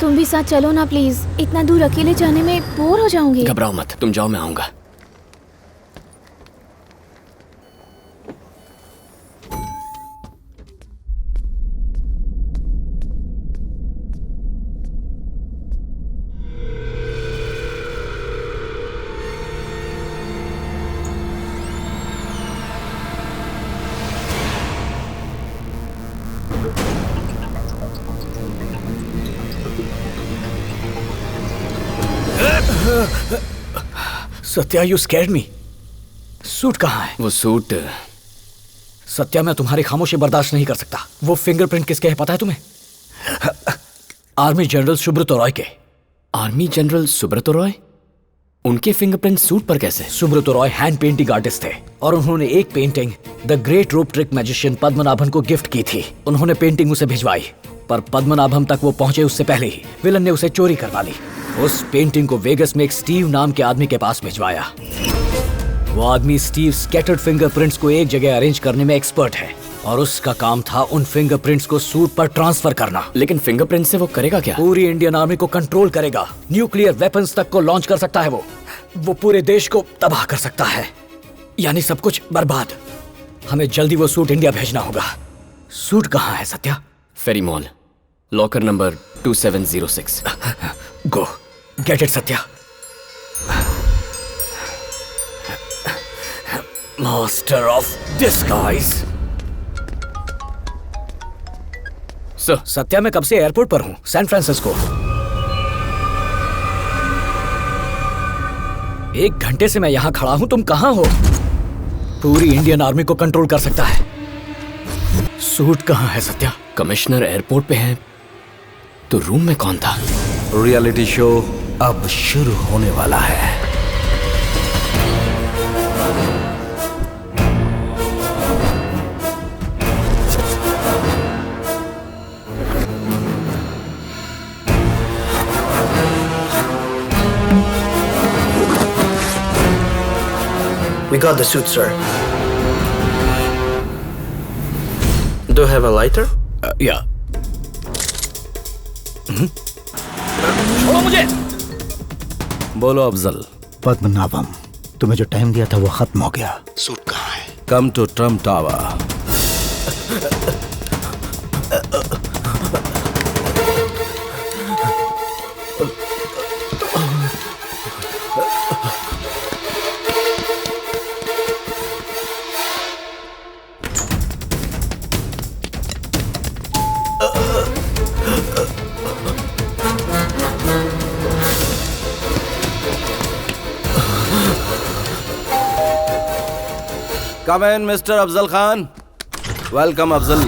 तुम भी साथ चलो ना प्लीज, इतना दूर अकेले जाने में बोर हो जाऊंगी। घबराओ मत, तुम जाओ, मैं आऊंगा। Satya, you scared me. Suit कहाँ है? वो सूट सत्या, मैं तुम्हारी खामोशी बर्दाश्त नहीं कर सकता। वो फिंगरप्रिंट किसके है पता है तुम्हें? आर्मी जनरल सुब्रतो रॉय के। Army general Subrato Roy? उनके फिंगरप्रिंट सूट पर कैसे? Subrato Roy hand painting artist थे और उन्होंने एक painting the great rope trick magician Padmanabhan को गिफ्ट की थी। उन्होंने पेंटिंग उसे भिजवाई, पर पद्मनाभम तक वो पहुंचे उससे पहले ही विलन ने उसे चोरी करवा ली। उस पेंटिंग को वेगस में एक स्टीव नाम के आदमी के पास भिजवाया। वो आदमी स्टीव स्कैटर्ड फिंगरप्रिंट्स को एक जगह अरेंज करने में एक्सपर्ट है और उसका काम था उन फिंगरप्रिंट्स को सूट पर ट्रांसफर करना। लेकिन फिंगरप्रिंट से वो करेगा क्या? पूरी इंडियन आर्मी को कंट्रोल करेगा, न्यूक्लियर वेपन्स तक को लॉन्च कर सकता है। वो पूरे देश को तबाह कर सकता है, यानी सब कुछ बर्बाद। हमें जल्दी वो सूट इंडिया भेजना होगा। सूट कहाँ है Satya? Ferry mall, locker number 2706। Go get it Satya. Master of disguise. Sir, Satya, मैं कब से एयरपोर्ट पर हूं, सैन फ्रांसिस्को। 1 घंटे से मैं यहां खड़ा हूं, तुम कहां हो? पूरी इंडियन आर्मी को कंट्रोल कर सकता है। सूट कहां है सत्या? कमिश्नर एयरपोर्ट पे हैं, तो रूम में कौन था? रियलिटी शो अब शुरू होने वाला है। We got the suit, sir. Do you have a lighter? Yeah. छोड़ो मुझे। बोलो अफजल। पद्मनाभम, तुम्हें जो टाइम दिया था वो खत्म हो गया। सूट कहाँ है? Come to Trump tower. Come in, Mr. Afzal Khan. Welcome Afzal.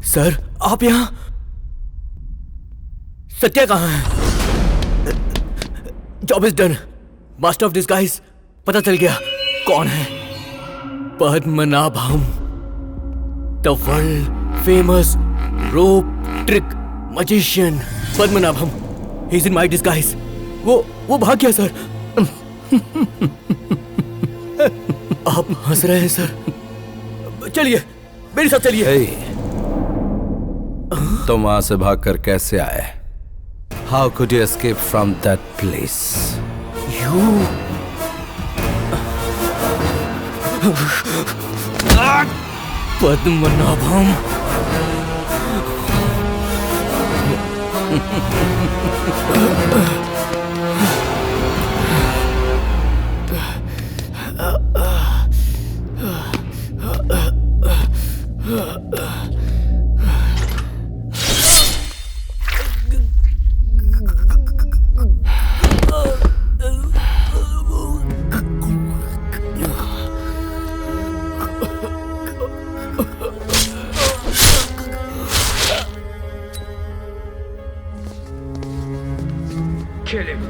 Sir, आप यहाँ? सत्या कहाँ है? Job is done. Master of disguise पता चल गया कौन है। Padmanabham, the world famous rope trick magician Padmanabham. He is in my disguise. वो भाग गया सर। आप हंस रहे हैं सर। चलिए मेरे साथ चलिए। तुम वहां से भागकर कैसे आए? How could you escape from that place? You Padmanabham. Kill him.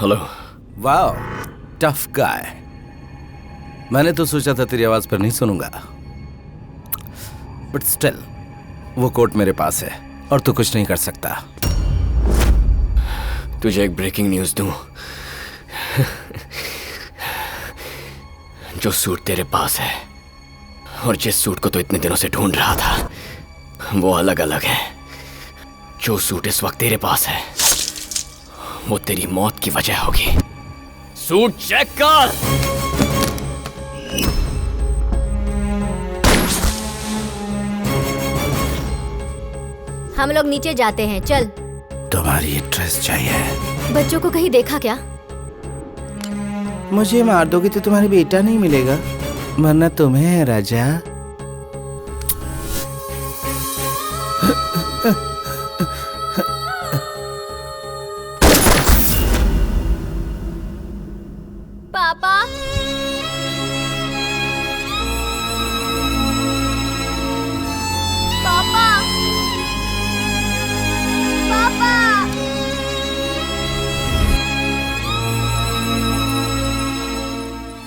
Hello. Wow, tough guy. मैंने तो सोचा था तेरी आवाज पर नहीं सुनूंगा, बट स्टिल वो कोट मेरे पास है और तू कुछ नहीं कर सकता। तुझे एक ब्रेकिंग न्यूज दूं? जो सूट तेरे पास है और जिस सूट को तू इतने दिनों से ढूंढ रहा था वो अलग अलग है। जो सूट इस वक्त तेरे पास है वो तेरी मौत की वजह होगी। सूट चेक कर। हम लोग नीचे जाते हैं, चल। तुम्हारी ड्रेस चाहिए? बच्चों को कहीं देखा क्या? मुझे मार दोगे तो तुम्हारा बेटा नहीं मिलेगा, वरना तुम्हें है राजा। पापा, पापा, पापा।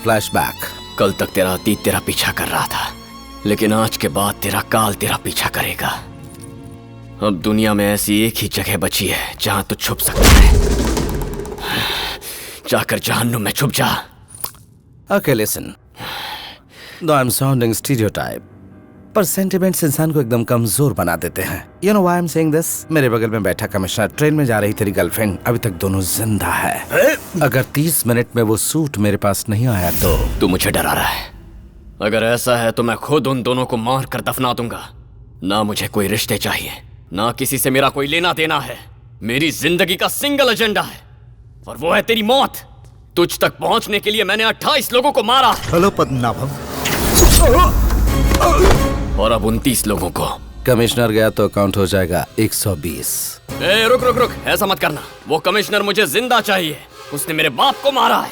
फ्लैशबैक। कल तक तेरा अतीत तेरा पीछा कर रहा था, लेकिन आज के बाद तेरा काल तेरा पीछा करेगा। अब दुनिया में ऐसी एक ही जगह बची है जहां तू छुप सकता है। जाकर जहन्नुम में छुप जा। Okay, listen. Though I'm sounding stereotype, पर सेंटिमेंट्स इंसान को एकदम कमजोर बना देते हैं। You know why I'm saying this? मेरे बगल में बैठा कमिश्नर, ट्रेन में जा रही तेरी गर्लफ्रेंड, अभी तक दोनों जिंदा है। अगर 30 मिनट में वो सूट मेरे पास नहीं आया तो तू मुझे डरा रहा है। अगर ऐसा है तो मैं खुद उन दोनों को मार कर दफना दूंगा। ना मुझे कोई रिश्ते चाहिए, ना किसी से मेरा कोई लेना देना है। मेरी जिंदगी का सिंगल एजेंडा है और वो है तेरी मौत। तुझ तक पहुंचने के लिए मैंने 28 लोगों को मारा। हेलो पद्मनाभम। और अब 29 लोगों को। कमिश्नर गया तो काउंट हो जाएगा 120। ए, रुक रुक रुक, ऐसा मत करना। वो कमिश्नर मुझे जिंदा चाहिए। उसने मेरे बाप को मारा है।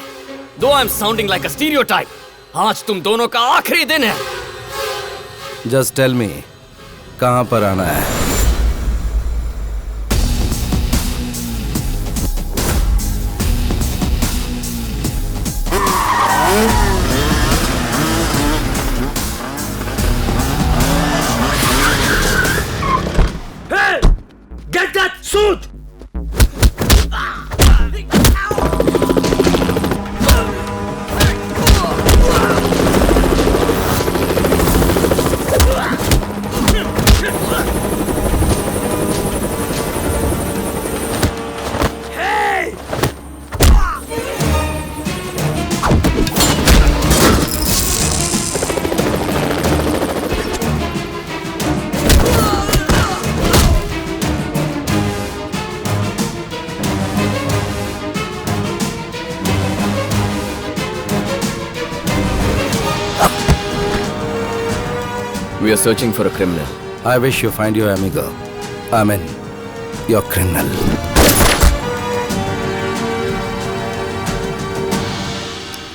दो I am sounding like a stereotype, आज तुम दोनों का आखिरी दिन है। जस्ट टेल मी, कहां पर आना है? Get that suit! We are searching for a criminal. I wish you find your amigo. I mean, your criminal.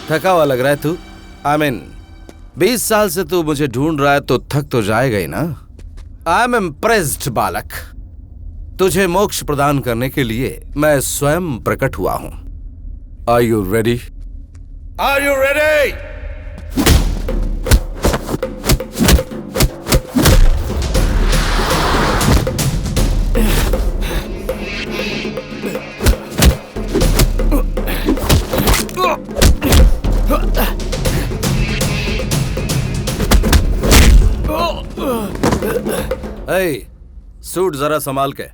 थका हुआ लग रहा है तू? I mean, 20 साल से तू मुझे ढूंढ रहा है तो थक तो जाएगा ही ना? I am impressed, बालक। तुझे मोक्ष प्रदान करने के लिए मैं स्वयं प्रकट हुआ हूं। Are you ready? Are you ready? Hey, suit जरा संभाल के।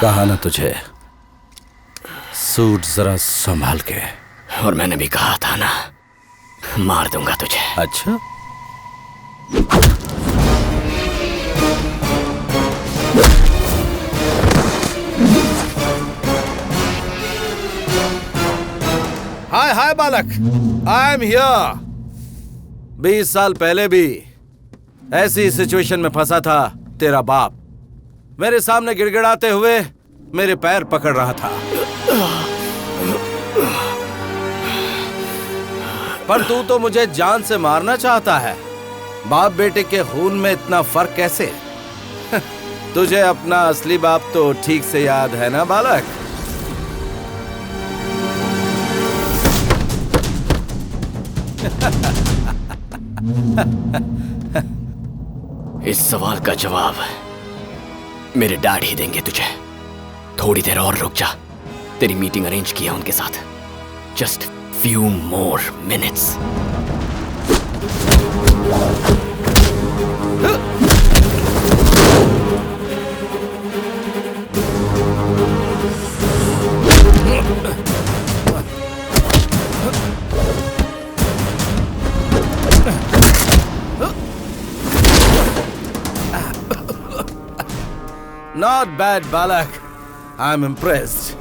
कहा ना तुझे, सूट जरा संभाल के। और मैंने भी कहा था ना, मार दूंगा तुझे। अच्छा, हाय हाय बालक, आई एम हियर। 20 साल पहले भी ऐसी सिचुएशन में फंसा था तेरा बाप। मेरे सामने गिड़गिड़ाते हुए मेरे पैर पकड़ रहा था, पर तू तो मुझे जान से मारना चाहता है। बाप बेटे के खून में इतना फर्क कैसे? तुझे अपना असली बाप तो ठीक से याद है ना बालक? इस सवाल का जवाब मेरे डैड ही देंगे तुझे। थोड़ी देर और रुक जा, तेरी मीटिंग अरेंज किया उनके साथ। Just few more minutes. Not bad, Balak. I'm impressed.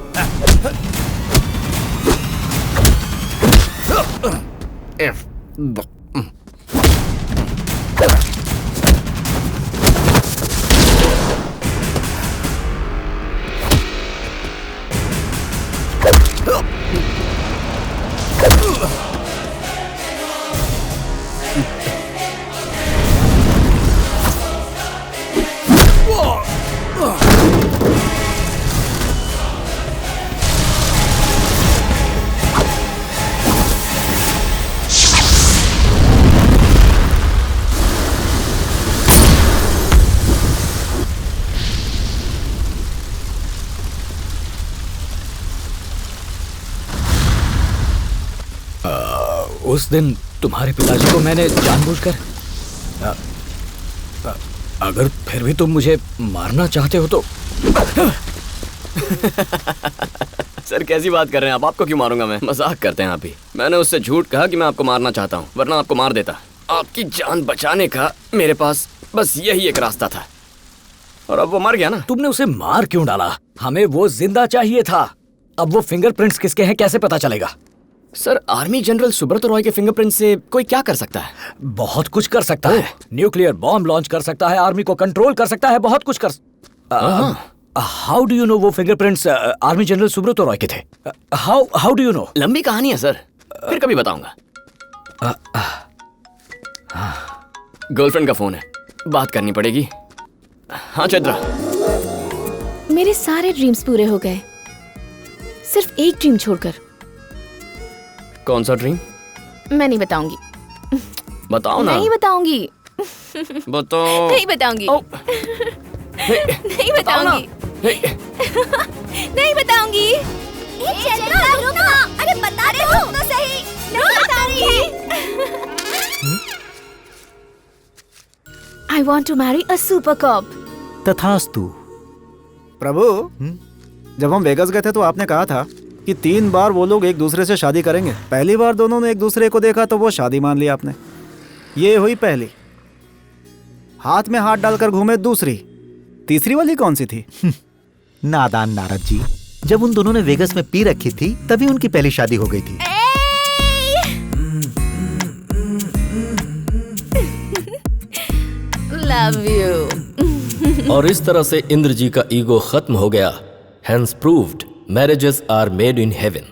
उस दिन तुम्हारे पिताजी को मैंने जानबूझकर अगर फिर भी तुम मुझे मारना चाहते हो तो सर कैसी बात कर रहे हैं आप? आपको क्यों मारूंगा मैं? मजाक करते हैं आप ही। मैंने उससे झूठ कहा कि मैं आपको मारना चाहता हूँ, वरना आपको मार देता। आपकी जान बचाने का मेरे पास बस यही एक रास्ता था, और अब वो मर गया ना। तुमने उसे मार क्यों डाला? हमें वो जिंदा चाहिए था। अब वो फिंगरप्रिंट्स किसके हैं कैसे पता चलेगा? Sir, army general Subrata Roy के फिंगरप्रिंट से कोई क्या कर सकता है? बहुत कुछ कर सकता है। न्यूक्लियर बॉम्ब लॉन्च कर सकता है, आर्मी को कंट्रोल कर सकता है, बहुत कुछ कर। हाउ डू यू नो वो fingerprints army general Subrata Roy के थे? How do you know? लंबी कहानी है सर, फिर कभी बताऊंगा। गर्लफ्रेंड का फोन है, बात करनी पड़ेगी। हाँ चैत्रा। मेरे सारे ड्रीम्स पूरे हो गए, सिर्फ एक ड्रीम छोड़कर। कौन सा ड्रीम? मैं नहीं बताऊंगी। बताओ ना। नहीं बताऊंगी। बताओ। नहीं बताऊंगी। नहीं बताऊंगी। नहीं बताऊंगी। अरे बता रहे हो तो सही। नहीं बता रही है। I want to marry a super cop. तथास्तु। प्रभु, जब हम वेगास गए थे तो आपने कहा था कि 3 बार वो लोग एक दूसरे से शादी करेंगे। पहली बार दोनों ने एक दूसरे को देखा तो वो शादी मान लिया आपने। ये हुई पहली। हाथ में हाथ डालकर घूमे दूसरी। तीसरी वाली कौन सी थी? नादान नारद जी, जब उन दोनों ने वेगास में पी रखी थी तभी उनकी पहली शादी हो गई थी। Love you. और इस तरह से इंद्र जी का ईगो खत्म हो गया। Hence proved marriages are made in heaven.